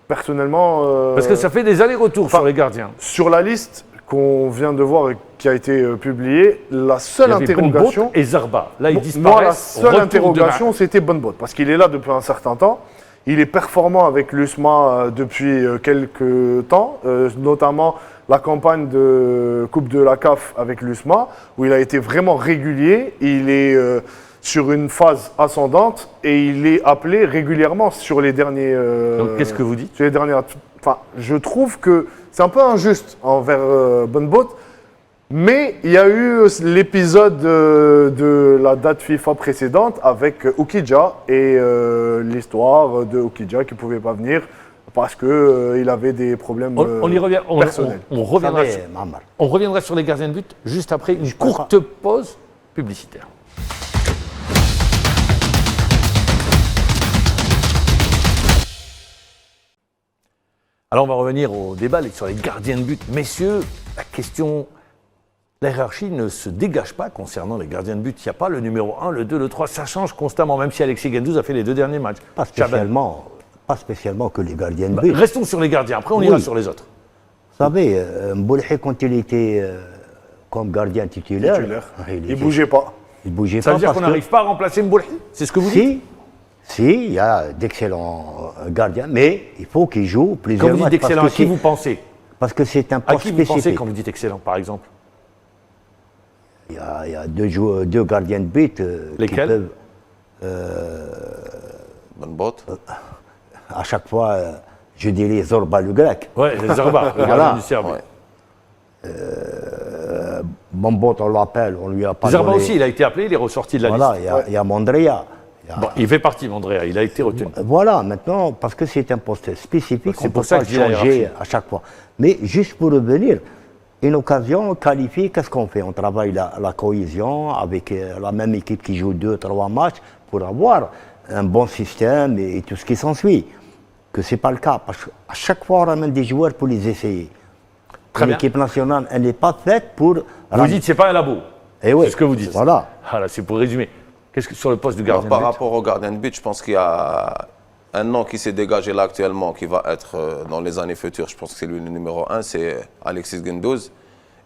Personnellement. Parce que ça fait des allers-retours sur les gardiens. Sur la liste qu'on vient de voir et qui a été publiée, la seule interrogation. Et Zarba. Là, ils disparaissent. Moi, la seule interrogation, c'était Bonbot. Parce qu'il est là depuis un certain temps. Il est performant avec l'USMA depuis quelques temps, notamment la campagne de Coupe de la CAF avec l'USMA, où il a été vraiment régulier. Il est sur une phase ascendante et il est appelé régulièrement sur les derniers. Donc, qu'est-ce que vous dites? Sur les dernières. Enfin, je trouve que c'est un peu injuste envers Bonbot. Mais il y a eu l'épisode de la date FIFA précédente avec Oukidja et l'histoire de Oukidja qui ne pouvait pas venir parce qu'il avait des problèmes on y revient, personnels. On reviendra sur les gardiens de but juste après une courte pause publicitaire. Alors on va revenir au débat sur les gardiens de but. Messieurs, la question... La hiérarchie ne se dégage pas concernant les gardiens de but. Il n'y a pas le numéro 1, le 2, le 3, ça change constamment, même si Alexis Guendouzi a fait les 2 derniers matchs. Pas spécialement que les gardiens de but. Restons sur les gardiens, après on ira sur les autres. Vous savez, Mboulhi, quand il était comme gardien titulaire, il ne bougeait pas. Il bougeait ça pas. veut dire qu'on n'arrive pas à remplacer Mboulhi? C'est ce que vous dites? Si, il y a d'excellents gardiens, mais il faut qu'ils jouent plusieurs matchs. Quand vous dites excellent, à qui vous pensez? Parce que c'est un poste spécifique. À qui vous pensez quand vous dites excellent, par exemple? Il y a 2 gardiens de but lesquels qui peuvent. Bonbot. À chaque fois, je dirais Zorba le grec. Oui, Zorba, le gardien du Serbie. Bonbot, on l'appelle, on lui a pas Zorba donné. aussi, il a été appelé, il est ressorti de la liste. Voilà, il y a Mandrea. Bon, il fait partie, Mandrea, il a été retenu. Voilà, maintenant, parce que c'est un poste spécifique, on ne peut ça pas changer à chaque fois. Mais juste pour revenir, une occasion qualifiée, qu'est-ce qu'on fait? On travaille la cohésion avec la même équipe qui joue 2-3 matchs pour avoir un bon système et tout ce qui s'ensuit. Que ce n'est pas le cas, parce qu'à chaque fois on ramène des joueurs pour les essayer. L'équipe nationale, elle n'est pas faite pour... Vous dites que ce n'est pas un labo. Et oui, c'est ce que vous dites. Voilà. Voilà, c'est pour résumer. Qu'est-ce que sur le poste du gardien de but? Par rapport au gardien de but, je pense qu'il y a un nom qui s'est dégagé là actuellement, qui va être dans les années futures, je pense que c'est lui le numéro 1, c'est Alexis Guendouzi.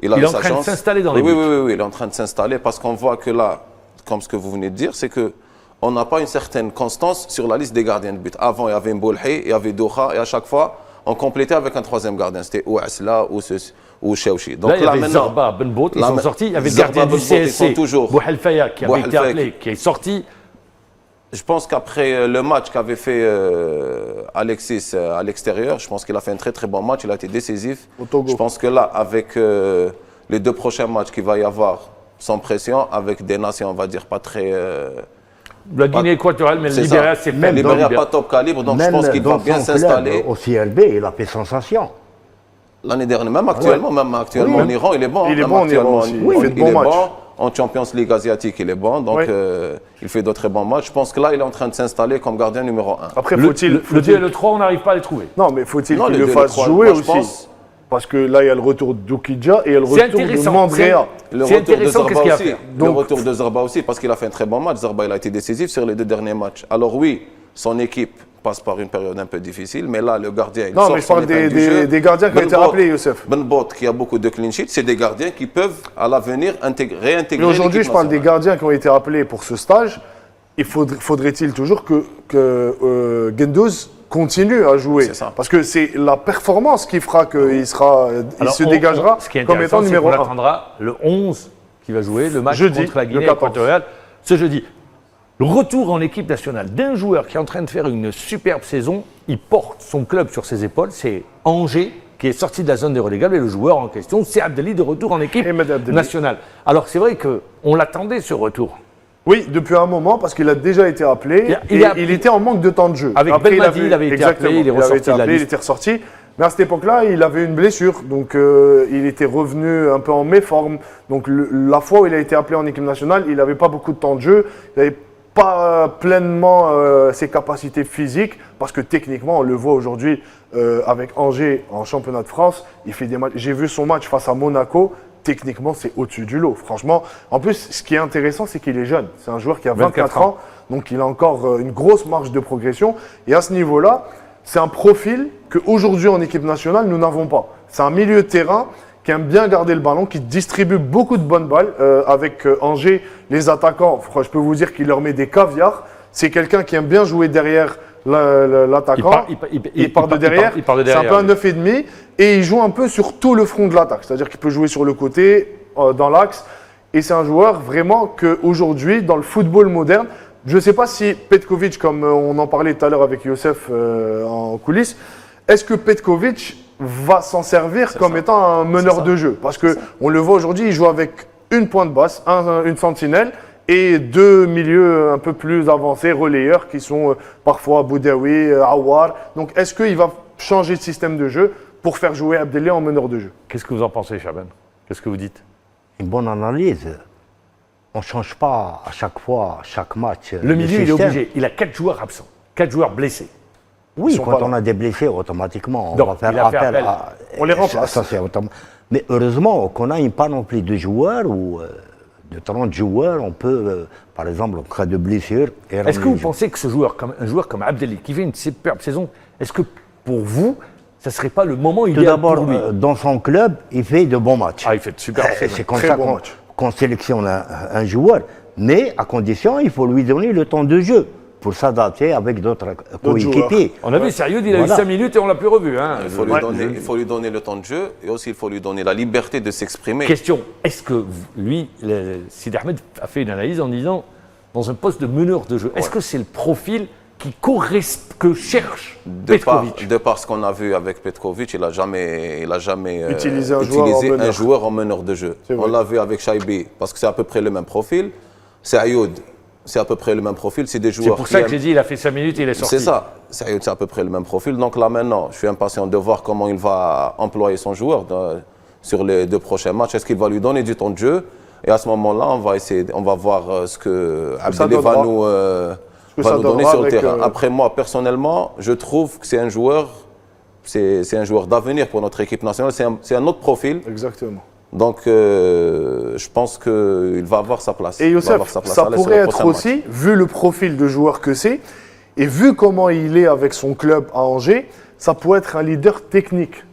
Il est en train de s'installer dans les buts. Oui, il est en train de s'installer parce qu'on voit que là, comme ce que vous venez de dire, c'est qu'on n'a pas une certaine constance sur la liste des gardiens de but. Avant, il y avait Mboulhi, il y avait Doha, et à chaque fois, on complétait avec un 3e gardien. C'était ou Asla ou Chouchi. Donc là, il y avait Zarba, Benbout, ils sont sortis. Il y avait le gardien du CSC, Bouhelfaya, qui avait été appelé, qui est sorti. Je pense qu'après le match qu'avait fait Alexis à l'extérieur, je pense qu'il a fait un très très bon match, il a été décisif. Je pense que là, avec les 2 prochains matchs qu'il va y avoir sans pression, avec des nations, on va dire, pas très... la Guinée équatoriale, mais le Libéria, c'est même Libéria pas top calibre, donc je pense qu'il va bien s'installer. Au CRB, il a fait sensation. L'année dernière, même actuellement, en Iran, il est bon. Il est bon en Iran aussi. Il est bon. En Champions League asiatique, il est bon. Donc, il fait de très bons matchs. Je pense que là, il est en train de s'installer comme gardien numéro 1. Après, le 2 et le 3, on n'arrive pas à les trouver. Non, mais faut-il qu'il le fasse jouer aussi? Parce que là, il y a le retour d'Oukidja et il y a le retour de Mandrea. Le retour de Zarba aussi, parce qu'il a fait un très bon match. Zarba, il a été décisif sur les 2 derniers matchs. Alors oui, son équipe passe par une période un peu difficile, mais là, le gardien, il sort. Non, mais je parle des gardiens qui ont été rappelés, Youssef. Benbot, qui a beaucoup de clean sheets, c'est des gardiens qui peuvent, à l'avenir, réintégrer. Mais aujourd'hui, je parle des gardiens qui ont été appelés pour ce stage. Faudrait-il toujours que Guendouzi continue à jouer? Parce que c'est la performance qui fera qu'il se dégagera comme étant numéro 1. On attendra le 11 qui va jouer le match jeudi, contre la Guinée équatoriale. ce jeudi. Le retour en équipe nationale d'un joueur qui est en train de faire une superbe saison, il porte son club sur ses épaules, c'est Angers qui est sorti de la zone des relégables et le joueur en question, c'est Abdelli de retour en équipe nationale. Alors c'est vrai qu'on l'attendait ce retour. Oui, depuis un moment, parce qu'il a déjà été appelé, il était en manque de temps de jeu. Avec Belmadi, il avait été appelé, il est ressorti de la liste. Il était ressorti, mais à cette époque-là, il avait une blessure, donc il était revenu un peu en méforme. Donc la fois où il a été appelé en équipe nationale, il n'avait pas beaucoup de temps de jeu, il n'avait pas pleinement ses capacités physiques, parce que techniquement, on le voit aujourd'hui avec Angers en championnat de France, il fait des matchs. J'ai vu son match face à Monaco. Techniquement, c'est au-dessus du lot, franchement. En plus, ce qui est intéressant, c'est qu'il est jeune. C'est un joueur qui a 24 ans, donc il a encore une grosse marge de progression. Et à ce niveau-là, c'est un profil qu'aujourd'hui en équipe nationale, nous n'avons pas. C'est un milieu de terrain qui aime bien garder le ballon, qui distribue beaucoup de bonnes balles. Avec Angers, les attaquants, je peux vous dire qu'il leur met des caviars. C'est quelqu'un qui aime bien jouer derrière l'attaquant. Il part de derrière. C'est un peu un 9,5 et il joue un peu sur tout le front de l'attaque. C'est-à-dire qu'il peut jouer sur le côté, dans l'axe. Et c'est un joueur vraiment qu'aujourd'hui, dans le football moderne, je ne sais pas si Petkovic, comme on en parlait tout à l'heure avec Youssef en coulisses, est-ce que Petkovic va s'en servir comme étant un meneur de jeu? Parce qu'on le voit aujourd'hui, il joue avec une pointe basse, une sentinelle, et deux milieux un peu plus avancés, relayeurs, qui sont parfois Boudaoui, Awar. Donc, est-ce qu'il va changer de système de jeu pour faire jouer Abdelli en meneur de jeu? Qu'est-ce que vous en pensez, Chaban? Qu'est-ce que vous dites? Une bonne analyse. On ne change pas à chaque fois, à chaque match. Le milieu, il est obligé. Il a 4 joueurs absents, 4 joueurs blessés. Oui, quand on a des blessés, automatiquement, on va faire appel à... On les remplace. Ça, mais heureusement qu'on n'a pas non plus de joueurs ou... de 30 joueurs, on peut, par exemple, en cas de blessure... Est-ce que vous pensez que un joueur comme Abdelli, qui fait une superbe saison, est-ce que pour vous, ça ne serait pas le moment idéal pour lui? Tout d'abord, dans son club, il fait de bons matchs. Ah, il fait de superbes saisons. C'est comme ça qu'on sélectionne un joueur. Mais à condition, il faut lui donner le temps de jeu pour s'adapter avec d'autres coéquipiers. On a vu, Sayoud, il a eu 5 minutes et on ne l'a plus revu. Hein. Il faut lui donner le temps de jeu et aussi il faut lui donner la liberté de s'exprimer. Question, est-ce que lui, Sidi Ahmed a fait une analyse en disant, dans un poste de meneur de jeu, est-ce que c'est le profil que cherche Petkovic? De par ce qu'on a vu avec Petkovic, il n'a jamais utilisé un joueur en meneur de jeu. On l'a vu avec Shaibi, parce que c'est à peu près le même profil. Sayoud, c'est à peu près le même profil. C'est des joueurs. C'est pour ça que j'ai dit, il a fait 5 minutes et il est sorti. C'est ça. Sayoud, c'est à peu près le même profil. Donc là, maintenant, je suis impatient de voir comment il va employer son joueur sur les 2 prochains matchs. Est-ce qu'il va lui donner du temps de jeu? Et à ce moment-là, on va voir ce que Abdelli va nous donner sur le terrain. Après, moi, personnellement, je trouve que c'est un joueur d'avenir pour notre équipe nationale. C'est un autre profil. Exactement. Donc, je pense qu'il va avoir sa place. Et Youssef, ça pourrait être aussi, vu le profil de joueur que c'est, et vu comment il est avec son club à Angers, ça pourrait être un leader technique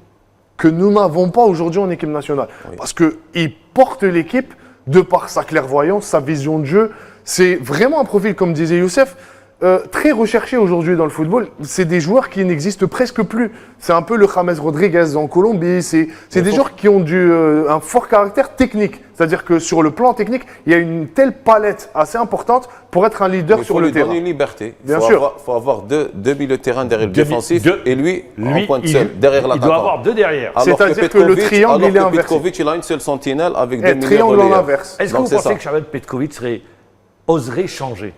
que nous n'avons pas aujourd'hui en équipe nationale. Oui. Parce qu'il porte l'équipe de par sa clairvoyance, sa vision de jeu. C'est vraiment un profil, comme disait Youssef, très recherché aujourd'hui dans le football. C'est des joueurs qui n'existent presque plus. C'est un peu le James Rodriguez en Colombie. C'est des joueurs qui ont un fort caractère technique. C'est-à-dire que sur le plan technique, il y a une telle palette assez importante pour être un leader sur le terrain. Il faut lui donner une liberté. Bien sûr. Il faut avoir deux milieux de terrain derrière le défensif et lui en pointe seul, derrière l'attaquant. Il doit avoir 2 derrière. C'est-à-dire que le triangle, il est inversé. Petkovic, il a une seule sentinelle avec 2 milieux triangle en inverse. Est-ce que vous pensez que Chaban Petkovic oserait changer?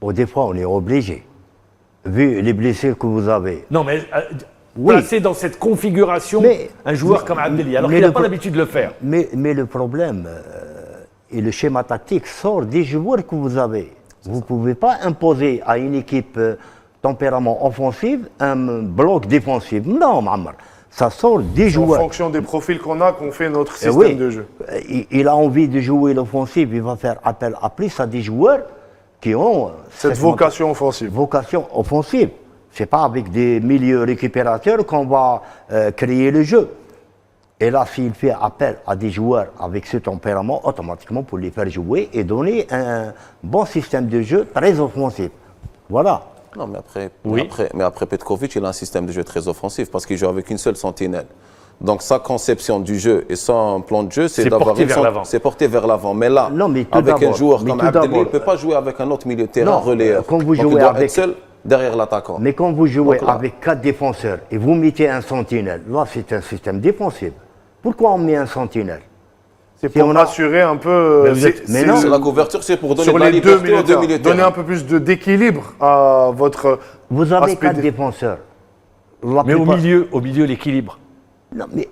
Bon, des fois, on est obligé, vu les blessures que vous avez. Non, mais placer dans cette configuration un joueur comme Abdelli, alors qu'il n'a pas l'habitude de le faire. Mais le problème, et le schéma tactique sort des joueurs que vous avez. Vous ne pouvez pas imposer à une équipe tempérament offensif un bloc défensif. Non, Mohamed. Ça sort des joueurs. En fonction des profils qu'on a, qu'on fait notre système de jeu. Il a envie de jouer l'offensive, il va faire appel à plus à des joueurs qui ont cette vocation offensive. C'est pas avec des milieux récupérateurs qu'on va créer le jeu. Et là, s'il fait appel à des joueurs avec ce tempérament, automatiquement pour les faire jouer et donner un bon système de jeu très offensif. Voilà. Non, mais après Petkovic, il a un système de jeu très offensif parce qu'il joue avec une seule sentinelle. Donc sa conception du jeu et son plan de jeu, c'est d'avoir c'est porté vers l'avant. Mais là, Non, mais tout avec un d'abord- joueur mais comme tout Abdelli, il d'abord- ne peut pas jouer avec un autre milieu de terrain Non, relayeur. quand vous Donc, jouez il doit avec- être seul derrière l'attaquant. Mais quand vous jouez Donc là- avec 4 défenseurs et vous mettez un sentinelle, là c'est un système défensif. Pourquoi on met un sentinelle? C'est Si pour on a- assurer un peu. Mais non. La couverture, c'est pour donner sur de la les deux liberté aux deux milieux de donner terrain. un peu plus d'équilibre à votre. Vous avez aspect 4 défenseurs. La Mais plupart- au milieu, l'équilibre. Non, mais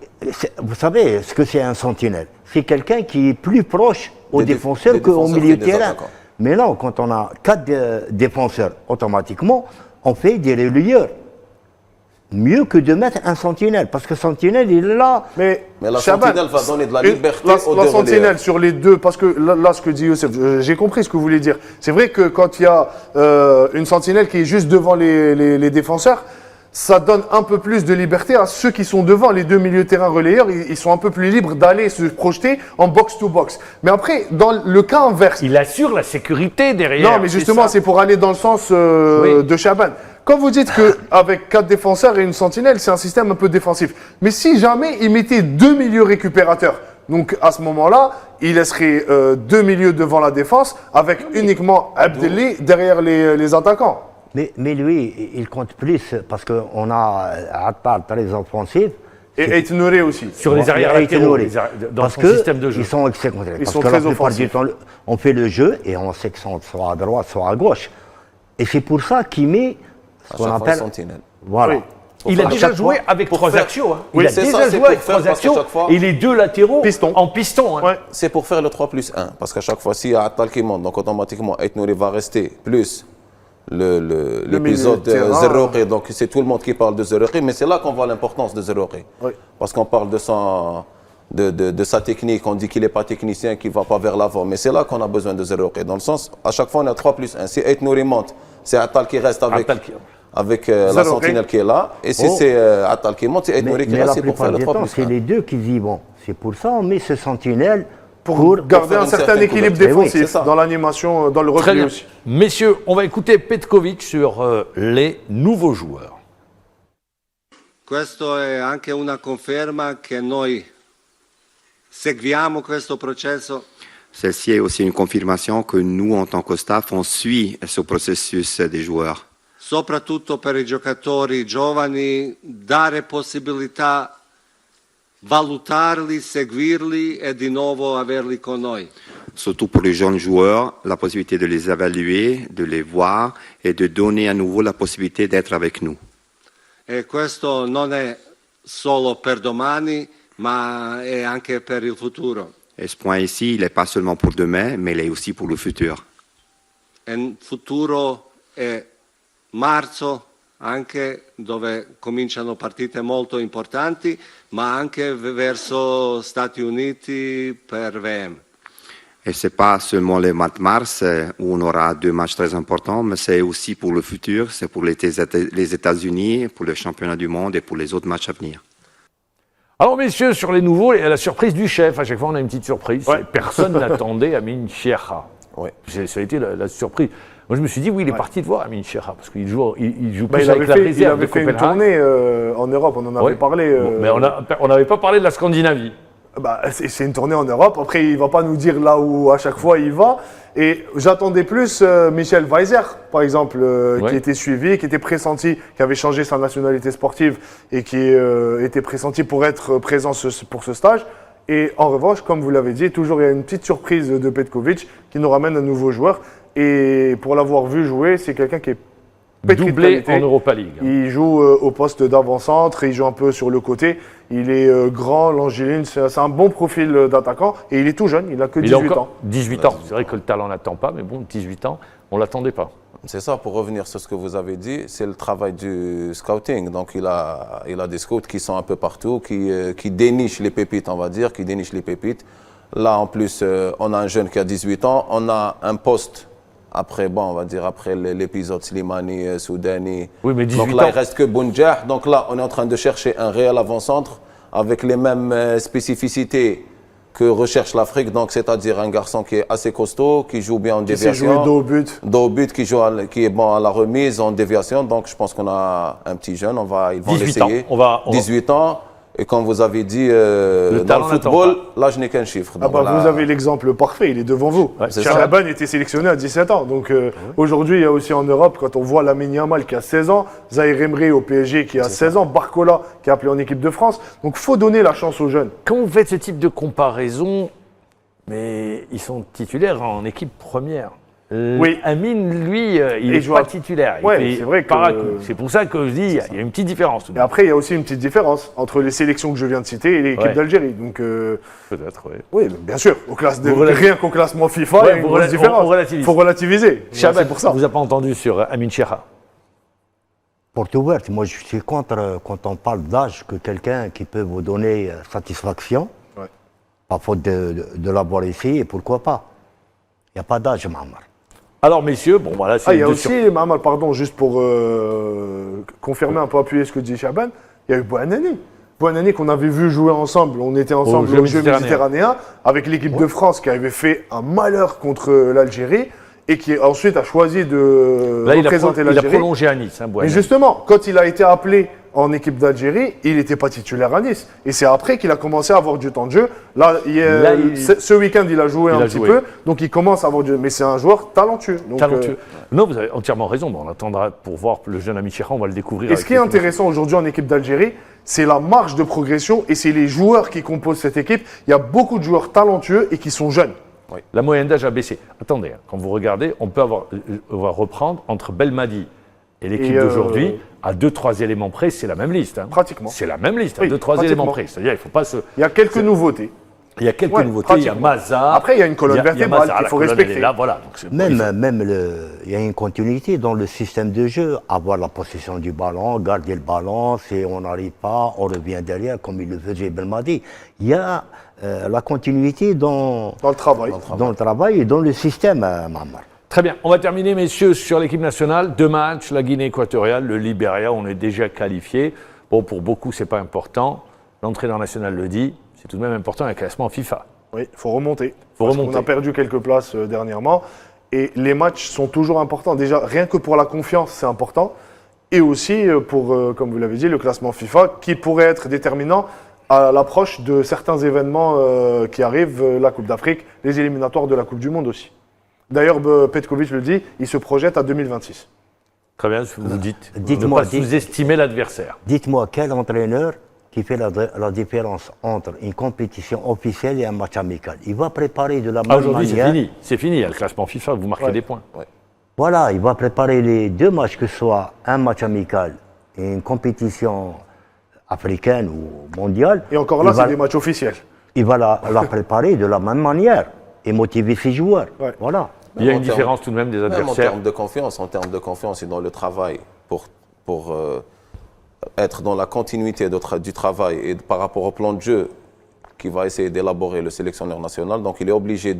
vous savez ce que c'est un sentinelle? C'est quelqu'un qui est plus proche aux Des défenseurs des qu'au défenseurs milieu que de des terrain. attaquants. Mais non, quand on a 4 défenseurs, automatiquement, on fait des relayeurs. Mieux que de mettre un sentinelle, parce que sentinelle, il est là. Mais la Chaban, sentinelle va donner de la une- liberté la aux deux sentinelle relayeurs. sur les deux, parce que là, ce que dit Youssef, j'ai compris ce que vous voulez dire. C'est vrai que quand il y a une sentinelle qui est juste devant les défenseurs, ça donne un peu plus de liberté à ceux qui sont devant, les deux milieux de terrain relayeurs. Ils sont un peu plus libres d'aller se projeter en box-to-box. Mais après, dans le cas inverse. Il assure la sécurité derrière. Non, mais justement, c'est pour aller dans le sens de Chaban. Quand vous dites qu'avec 4 défenseurs et une sentinelle, c'est un système un peu défensif. Mais si jamais il mettait 2 milieux récupérateurs, donc à ce moment-là, il laisserait 2 milieux devant la défense avec uniquement Abdelli derrière les attaquants. Mais lui, il compte plus parce qu'on a Attal très offensif. Et Ait Nouri aussi. Sur les arrières latéraux, dans parce son que système de jeu. Ils sont excentrés. Ils Parce sont que très la plupart offensifs. du temps, on fait le jeu et on s'excentre soit à droite, soit à gauche. Et c'est pour ça qu'il met ce À qu'on chaque fois, appelle. sentinelle. Voilà. Oui. Il a À déjà chaque joué fois, avec pour 3 faire- axiaux. Hein. Oui, Il a c'est déjà ça, c'est joué pour avec faire, 3 parce qu'à axiaux chaque fois- et les 2 latéraux Piston. en piston. Hein. Ouais. C'est pour faire le 3 plus 1. Parce qu'à chaque fois, s'il y a Attal qui monte, donc automatiquement, Ait Nouri va rester plus l'épisode milieu de terrain. Zerrouri. Donc c'est tout le monde qui parle de Zerrouri, mais c'est là qu'on voit l'importance de Zerrouri. Oui. Parce qu'on parle de sa technique, on dit qu'il n'est pas technicien, qu'il ne va pas vers l'avant. Mais c'est là qu'on a besoin de Zerrouri. Dans le sens, à chaque fois, on a 3 plus 1. Si Ait Nouri monte, c'est Attal qui reste avec la Zerrouri. sentinelle qui est là. Et si c'est Attal qui monte, c'est Ait Nouri qui Mais reste, la c'est pour faire plupart le du 3 temps, plus c'est 1. les deux qui y vont. C'est pour ça qu'on met ce sentinelle Pour garder faire un une certain certaine équilibre couverture. défensif Oui, c'est ça. dans l'animation, dans le Très repli bien. aussi. Messieurs, on va écouter Petkovic sur les nouveaux joueurs. Questo è anche una conferma che noi seguiamo questo processo. Celle-ci est aussi une confirmation que nous, en tant que staff, on suit ce processus des joueurs. Soprattutto per i giocatori giovani, dare possibilità, valutarli, seguirli e di nuovo averli con noi. Surtout pour les jeunes joueurs, la possibilité de les évaluer, de les voir et de donner à nouveau la possibilité d'être avec nous. E questo non è solo per domani, ma è anche per il futuro. Et ce point ici, il n'est pas seulement pour demain, mais il est aussi pour le futur. E il futuro è marzo, anche dove cominciano partite molto importanti, ma anche verso Stati Uniti per VM. Et ce n'est pas seulement le mois de mars où on aura 2 matchs très importants, mais c'est aussi pour le futur, c'est pour les États-Unis, pour le championnat du monde et pour les autres matchs à venir. Alors messieurs, sur les nouveaux, il y a la surprise du chef. À chaque fois, on a une petite surprise. Personne n'attendait Amin Cheicha. Ouais. Ça a été la surprise. Moi, je me suis dit, oui, il est parti de voir Amin Cheicha, parce qu'il joue Bah, plus il avec la il réserve avait de fait une Copenhague. tournée en Europe, on en avait Ouais. parlé. Bon, mais on n'avait pas parlé de la Scandinavie. Bah, c'est une tournée en Europe. Après, il ne va pas nous dire là où à chaque fois il va. Et j'attendais plus Michel Weiser, par exemple, qui était suivi, qui était pressenti, qui avait changé sa nationalité sportive et qui était pressenti pour être présent pour ce stage. Et en revanche, comme vous l'avez dit, toujours il y a une petite surprise de Petkovic qui nous ramène un nouveau joueur. Et pour l'avoir vu jouer, c'est quelqu'un qui est pétri de Doublé qualité. en Europa League. Il joue au poste d'avant-centre, il joue un peu sur le côté. Il est grand, longiligne, c'est un bon profil d'attaquant. Et il est tout jeune, il n'a que Il 18 a encore ans. 18 ans. C'est vrai que le talent n'attend pas, mais bon, 18 ans, on ne l'attendait pas. C'est ça, pour revenir sur ce que vous avez dit, c'est le travail du scouting. Donc il a des scouts qui sont un peu partout, qui dénichent les pépites, on va dire, qui dénichent les pépites. Là, en plus, on a un jeune qui a 18 ans, on a un poste après, bon, on va dire, après l'épisode Slimani, Soudani. Oui, mais 18 donc là, ans. il reste que Bounjah. Donc là, on est en train de chercher un réel avant-centre avec les mêmes spécificités que recherche l'Afrique, donc c'est-à-dire un garçon qui est assez costaud, qui joue bien en Qui sait déviation. jouer dos au but. Dos au but, qui est bon à la remise, en déviation. Donc je pense qu'on a un petit jeune, ils vont 18 ans. l'essayer. On va- 18 ans. Et comme vous avez dit, dans le football, là, je n'ai qu'un chiffre. Donc, vous avez l'exemple parfait, il est devant vous. Shaban était sélectionné à 17 ans. Donc aujourd'hui, il y a aussi en Europe, quand on voit Lamine Yamal qui a 16 ans, Zahir Emery au PSG qui a 16 ans, Barcola qui est appelé en équipe de France. Donc il faut donner la chance aux jeunes. Quand vous faites ce type de comparaison, mais ils sont titulaires en équipe première. Oui. Amine, lui, il n'est pas titulaire. Ouais, c'est vrai que c'est pour ça que je dis, il y a une petite différence. Et après, il y a aussi une petite différence entre les sélections que je viens de citer et l'équipe d'Algérie. Donc, peut-être, oui. Oui, bien sûr. Rien qu'au classement FIFA, il y a une grosse différence. Il faut relativiser. C'est pour ça. Vous n'avez pas entendu sur Amine Chera? Porte ouverte. Moi, je suis contre quand on parle d'âge que quelqu'un qui peut vous donner satisfaction, à faute de l'avoir ici, et pourquoi pas. Il n'y a pas d'âge, Mahamar. Alors, messieurs, bon, voilà, c'est... il y a aussi, Mahamar, pardon, juste pour confirmer un peu, appuyer ce que dit Shaban, il y a eu Bouhanani. Bouhanani qu'on avait vu jouer ensemble, on était ensemble au Jeux méditerranéens, avec l'équipe de France qui avait fait un malheur contre l'Algérie, et qui ensuite a choisi de représenter l'Algérie. Il a prolongé à Nice, Bouhanani. Mais justement, quand il a été appelé en équipe d'Algérie, il n'était pas titulaire à Nice. Et c'est après qu'il a commencé à avoir du temps de jeu. Ce week-end, il a joué un petit peu, donc il commence à avoir du jeu. Mais c'est un joueur talentueux. Donc, Non, vous avez entièrement raison. Bon, on attendra pour voir le jeune Amine Chera, on va le découvrir. Et ce qui est intéressant aujourd'hui en équipe d'Algérie, c'est la marge de progression et c'est les joueurs qui composent cette équipe. Il y a beaucoup de joueurs talentueux et qui sont jeunes. Oui. La moyenne d'âge a baissé. Attendez, quand vous regardez, on va reprendre entre Belmadi et l'équipe d'aujourd'hui, à 2-3 éléments près, c'est la même liste. Pratiquement. C'est la même liste, à 2-3 éléments près. C'est-à-dire, il faut pas se... Il y a quelques nouveautés. Il y a quelques nouveautés. Il y a Maza. Après, il y a une colonne vertébrale qu'il faut respecter. Là, voilà. Il y a une continuité dans le système de jeu. Avoir la possession du ballon, garder le ballon, si on n'arrive pas, on revient derrière, comme il le faisait Belmadi. Il y a la continuité dans le travail. Dans le travail et dans le système, Mahamar. Très bien. On va terminer, messieurs, sur l'équipe nationale. 2 matchs, la Guinée équatoriale, le Libéria, on est déjà qualifié. Bon, pour beaucoup, ce n'est pas important. L'entraîneur national le dit. C'est tout de même important un classement FIFA. Oui, il faut remonter. On a perdu quelques places dernièrement. Et les matchs sont toujours importants. Déjà, rien que pour la confiance, c'est important. Et aussi pour, comme vous l'avez dit, le classement FIFA qui pourrait être déterminant à l'approche de certains événements qui arrivent, la Coupe d'Afrique, les éliminatoires de la Coupe du Monde aussi. D'ailleurs, Petkovic le dit, il se projette à 2026. Très bien, ce que vous dites. Ne pas sous-estimer l'adversaire. Dites-moi, quel entraîneur qui fait la différence entre une compétition officielle et un match amical? Il va préparer de la même manière... Aujourd'hui, c'est fini. Il y a le classement FIFA, vous marquez des points. Ouais. Voilà, il va préparer les 2 matchs, que ce soit un match amical et une compétition africaine ou mondiale. Et encore là, c'est des matchs officiels. Il va la préparer de la même manière et motiver ses joueurs. Ouais. Voilà. Il y a une différence tout de même des adversaires. En termes de confiance et dans le travail, pour être dans la continuité du travail et par rapport au plan de jeu qui va essayer d'élaborer le sélectionneur national, donc il est obligé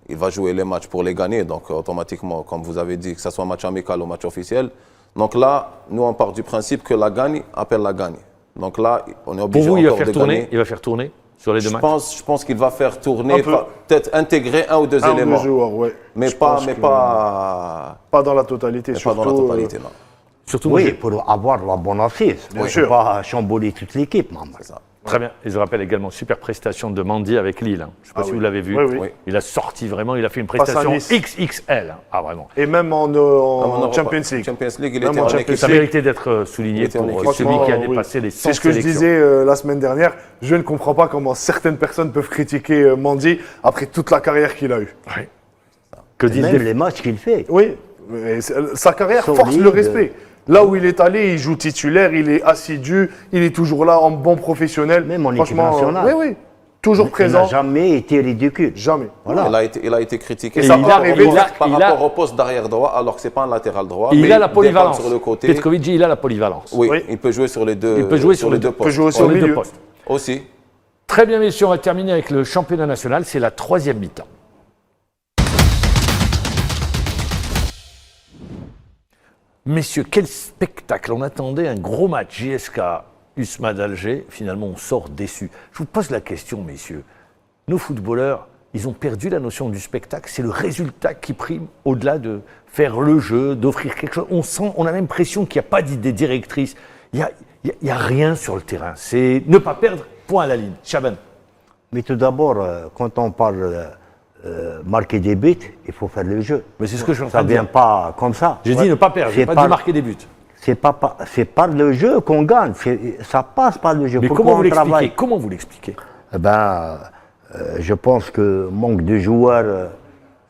il va jouer les matchs pour les gagner, donc automatiquement, comme vous avez dit, que ce soit match amical ou match officiel. Donc là, nous on part du principe que la gagne appelle la gagne. Donc là, on est obligé encore de gagner. Il va faire tourner sur les 2 matchs. Je pense qu'il va faire tourner, peut-être intégrer 1 ou 2 éléments. Joueurs, ouais. Mais pas dans la totalité. Pas dans la totalité, non. Surtout pour avoir la bonne assise. Bien sûr. Pas chambouler toute l'équipe. C'est ça. Très bien. Et je rappelle également, super prestation de Mandy avec Lille. Je ne sais pas si vous l'avez vu. Oui. Il a sorti vraiment, il a fait une prestation XXL. Ah, vraiment. Et même en Champions League. Il était en équipe. Ça méritait d'être souligné pour celui qui a dépassé les 100 C'est ce que je disais la semaine dernière. Je ne comprends pas comment certaines personnes peuvent critiquer Mandy après toute la carrière qu'il a eue. Oui. Même les matchs qu'il fait. Oui. Sa carrière force le respect. Là où il est allé, il joue titulaire, il est assidu, il est toujours là en bon professionnel. Même en équipe nationale. Oui. Toujours présent. Il n'a jamais été ridicule. Jamais. Voilà. Il a été critiqué par rapport au poste d'arrière droit, alors que ce n'est pas un latéral droit. Il a la polyvalence. Sur le côté. Petkovic, il a la polyvalence. Oui, il peut jouer sur les 2 postes. Il peut jouer sur les 2 postes. Il peut jouer sur les 2 postes. Aussi. Très bien, messieurs, on va terminer avec le championnat national. C'est la 3e mi-temps. Messieurs, quel spectacle! On attendait un gros match JSK USMA d'Alger. Finalement, on sort déçu. Je vous pose la question, messieurs. Nos footballeurs, ils ont perdu la notion du spectacle. C'est le résultat qui prime au-delà de faire le jeu, d'offrir quelque chose. On a l'impression qu'il n'y a pas d'idée directrice. Il n'y a rien sur le terrain. C'est ne pas perdre, point à la ligne. Chaban. Mais tout d'abord, quand on parle marquer des buts, il faut faire le jeu. Mais c'est ce que je suis en Ça train ne de vient dire. pas comme ça. J'ai dit ne pas perdre, j'ai pas dit marquer des buts. C'est par le jeu qu'on gagne. Ça passe par le jeu. Mais Pourquoi comment vous on l'expliquez? travaille? Comment vous l'expliquez? Je pense que manque de joueurs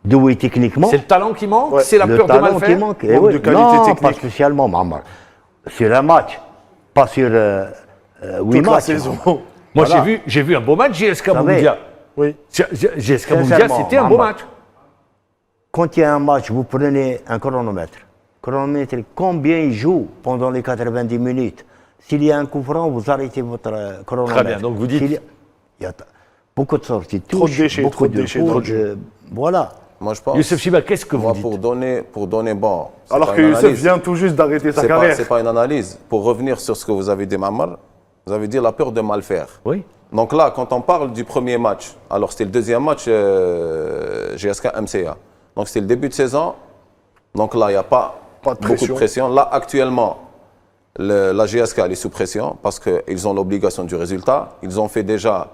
doués techniquement. C'est le talent qui manque? C'est la peur de mal faire? Qui manque. Manque de qualité technique. Pas spécialement, Mamar. Sur un match, pas sur 8 matchs. La saison. Moi, j'ai vu un beau match, JSK Mouloudia. Oui. JSK Mouloudia, c'était un beau match. Quand il y a un match, vous prenez un chronomètre. Combien il joue pendant les 90 minutes? S'il y a un coup franc, vous arrêtez votre chronomètre. Très bien, donc vous dites... Il y a beaucoup de sorties de Trop de touches, déchets, beaucoup trop de déchets, trop de jeux. Voilà. Moi, je pense. Youssef Chiba, qu'est-ce que vous dites? Pour donner bon. c'est Alors pas que une Youssef analyse. vient tout juste d'arrêter sa C'est carrière. pas une analyse. Pour revenir sur ce que vous avez dit, Mamar, vous avez dit la peur de mal faire. Oui. Donc là, quand on parle du premier match, alors c'était le deuxième match GSK MCA. Donc c'était le début de saison. Donc là, il n'y a pas beaucoup de pression. Là, actuellement, la GSK elle est sous pression parce qu'ils ont l'obligation du résultat. Ils ont fait déjà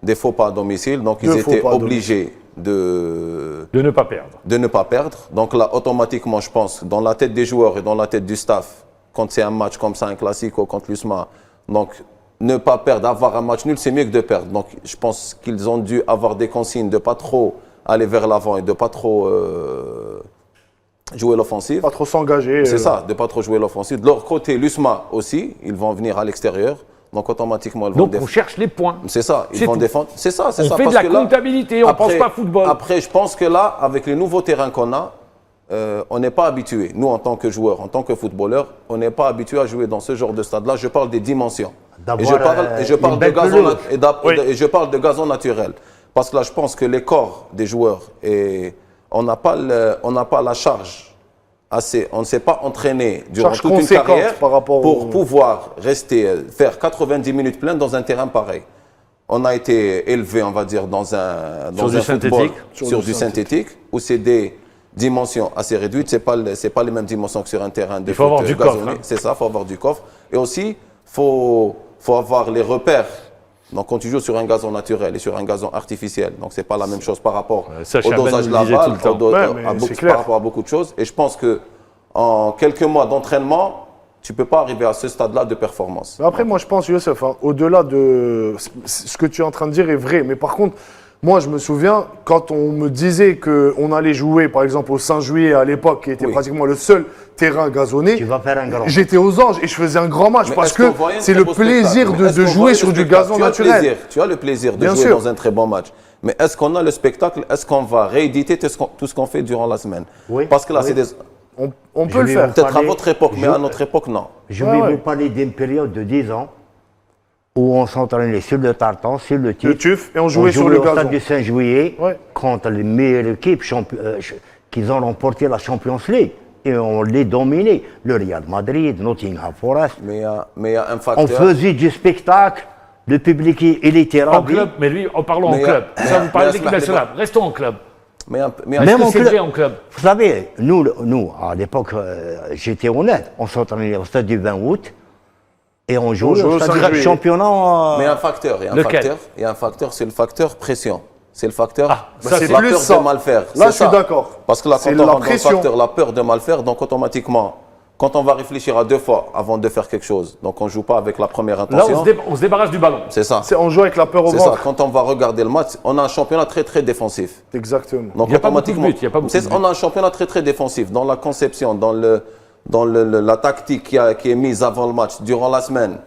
des faux pas à domicile. Donc ils étaient obligés de ne pas perdre. De ne pas perdre. Donc là, automatiquement, je pense, dans la tête des joueurs et dans la tête du staff, quand c'est un match comme ça, un classico contre l'USMA, donc ne pas perdre, avoir un match nul, c'est mieux que de perdre. Donc je pense qu'ils ont dû avoir des consignes de ne pas trop aller vers l'avant et de ne pas trop jouer l'offensive. Pas trop s'engager. C'est ça, de ne pas trop jouer l'offensive. De leur côté, l'USMA aussi, ils vont venir à l'extérieur. Donc automatiquement, ils vont Donc on cherche les points. C'est ça, ils vont défendre. C'est ça, c'est on ça. fait de la comptabilité, on ne pense pas football. Après, je pense que là, avec les nouveaux terrains qu'on a, on n'est pas habitué. Nous, en tant que joueurs, en tant que footballeurs, on n'est pas habitué à jouer dans ce genre de stade-là. Je parle des dimensions. Et je parle de gazon naturel. Parce que là, je pense que les corps des joueurs, on n'a pas la charge assez. On ne s'est pas entraîné durant toute une carrière pour pouvoir faire 90 minutes pleines dans un terrain pareil. On a été élevé, on va dire, dans un football sur du synthétique, où c'est des dimensions assez réduites. C'est pas les mêmes dimensions que sur un terrain de foot gazonné. Coffre, hein. C'est ça, il faut avoir du coffre. Et aussi, faut avoir les repères. Donc, quand tu joues sur un gazon naturel et sur un gazon artificiel, donc c'est pas la même chose par rapport au dosage de la balle, par rapport à beaucoup de choses. Et je pense que en quelques mois d'entraînement, tu peux pas arriver à ce stade-là de performance. Mais après, moi, je pense, Youssef, hein, au-delà de ce que tu es en train de dire est vrai. Mais par contre, moi, je me souviens, quand on me disait qu'on allait jouer, par exemple, au 5 juillet à l'époque, qui était pratiquement le seul terrain gazonné, j'étais aux anges et je faisais un grand match parce que c'est le plaisir de jouer sur du gazon naturel. Tu as le plaisir de jouer dans un très bon match. Mais est-ce qu'on a le spectacle? Est-ce qu'on va rééditer tout ce qu'on fait durant la semaine? Parce que là, c'est des... On peut le faire. Peut-être à votre époque, mais à notre époque, non. Je vais vous parler d'une période de 10 ans où on s'entraînait sur le tartan, sur le TUF, et on jouait sur le gazon. Au stade du 5 juillet, contre les meilleures équipes qui ont remporté la Champions League. Et on les dominait. Le Real Madrid, Nottingham Forest. Mais il y a un facteur. On faisait du spectacle, le public, il était rempli. En club, mais lui, en parlant en club. Ça, vous parlez de l'équipe nationale. Restons en club. Même c'est vrai en club. Vous savez, nous à l'époque, j'étais honnête, on s'entraînait au stade du 20 août et on jouait au stade du championnat. Mais il y a un facteur, c'est le facteur pression. C'est le facteur, la peur de mal faire. Là, je suis d'accord. Parce que là, quand on rentre dans le facteur, la peur de mal faire, donc automatiquement, quand on va réfléchir à 2 fois avant de faire quelque chose, donc on ne joue pas avec la première intention. Là, on se débarrasse du ballon. C'est ça. On joue avec la peur au ventre. C'est ça. Quand on va regarder le match, on a un championnat très très défensif. Exactement. Donc il n'y a pas beaucoup de buts. On a un championnat très très défensif dans la conception, dans la tactique qui est mise avant le match, durant la semaine.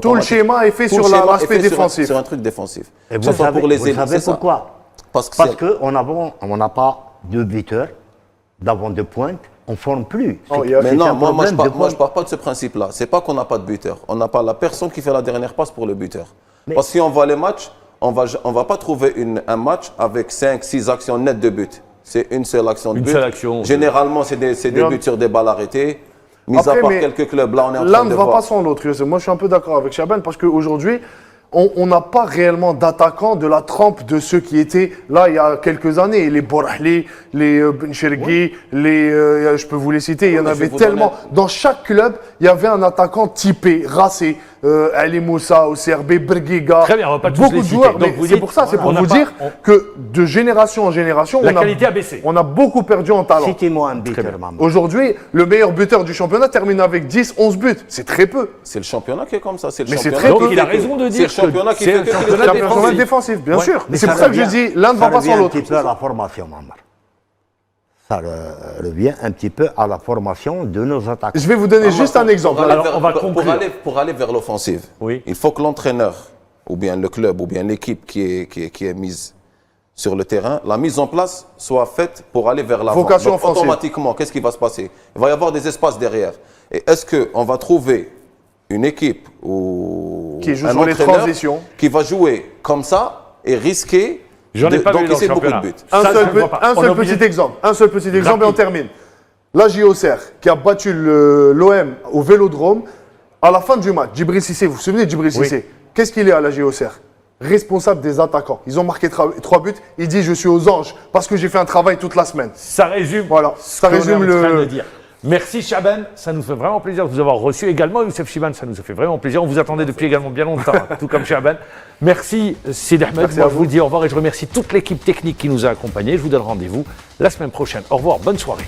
Tout le schéma est fait sur l'aspect défensif. Sur un truc défensif. Et vous savez pourquoi? Parce qu'on n'a pas de buteur, d'avant de pointe. On ne forme plus. Mais non, moi je ne pars pas de ce principe-là. Ce n'est pas qu'on n'a pas de buteur. On n'a pas la personne qui fait la dernière passe pour le buteur. Parce que si on voit les matchs, on va pas trouver un match avec 5-6 actions nettes de but. C'est une seule action de but. Généralement, c'est des buts sur des balles arrêtées. Mis à part quelques clubs, là on est en train de voir. L'un ne va pas sans l'autre. Moi je suis un peu d'accord avec Chaban parce qu'aujourd'hui, on n'a pas réellement d'attaquants de la trempe de ceux qui étaient là il y a quelques années. Les Borahli, les Ben Chergui, je peux vous les citer, il y en avait tellement. Dans chaque club, il y avait un attaquant typé, racé. Ali Moussa au CRB, Bergiga. Très bien, on va pas tous beaucoup les de citer. joueurs. Donc Mais c'est pour ça, c'est pour on n'a vous pas- dire que de génération en génération, La qualité a baissé. On a beaucoup perdu en talent. Citez-moi un buteur, maman. Aujourd'hui, le meilleur buteur du championnat termine avec 10, 11 buts. C'est très peu. C'est le championnat qui est comme ça. C'est le Mais c'est championnat très qui peu. fait il a que- raison de C'est dire le championnat que qui c'est fait un que championnat C'est un championnat défensif, bien Ouais. sûr. Mais C'est ça pour ça que je revient- dis, l'un ne va ça pas sans revient l'autre. un petit peu à la formation, Mamar. Ça revient un petit peu à la formation de nos attaquants. Je vais vous donner juste un exemple. Pour aller Alors, vers- on va pour conclure. pour aller vers l'offensive, Oui. il faut que l'entraîneur, ou bien le club, ou bien l'équipe qui est mise sur le terrain, la mise en place soit faite pour aller vers l'avant. Vocation Donc, offensive. automatiquement, qu'est-ce qui va se passer? Il va y avoir des espaces derrière. Et est-ce qu'on va trouver une équipe ou Qui joue un sur les entraîneur transitions. qui va jouer comme ça et risquer J'en ai pas vu dans le d'encaisser beaucoup de championnat. buts? Un Ça, seul, je ne vois pas. un On seul est obligé petit de- exemple. Un seul petit exemple et on Rapide. termine. La JOCR qui a battu l'OM au Vélodrome, à la fin du match, Djibril Cissé, vous vous souvenez de Djibril Cissé? Qu'est-ce qu'il est à la JOCR? Responsable des attaquants. Ils ont marqué 3 buts. Il dit je suis aux anges parce que j'ai fait un travail toute la semaine. Ça résume. Voilà, ça ce qu'on est résume en train de le. dire. Merci Chaban, ça nous fait vraiment plaisir de vous avoir reçu. Également Youssef Chiban, ça nous a fait vraiment plaisir. On vous attendait depuis également bien longtemps, tout comme Chaban. Merci Sid Ahmed. Merci Moi, à je vous. vous dis au revoir et je remercie toute l'équipe technique qui nous a accompagnés. Je vous donne rendez-vous la semaine prochaine. Au revoir, bonne soirée.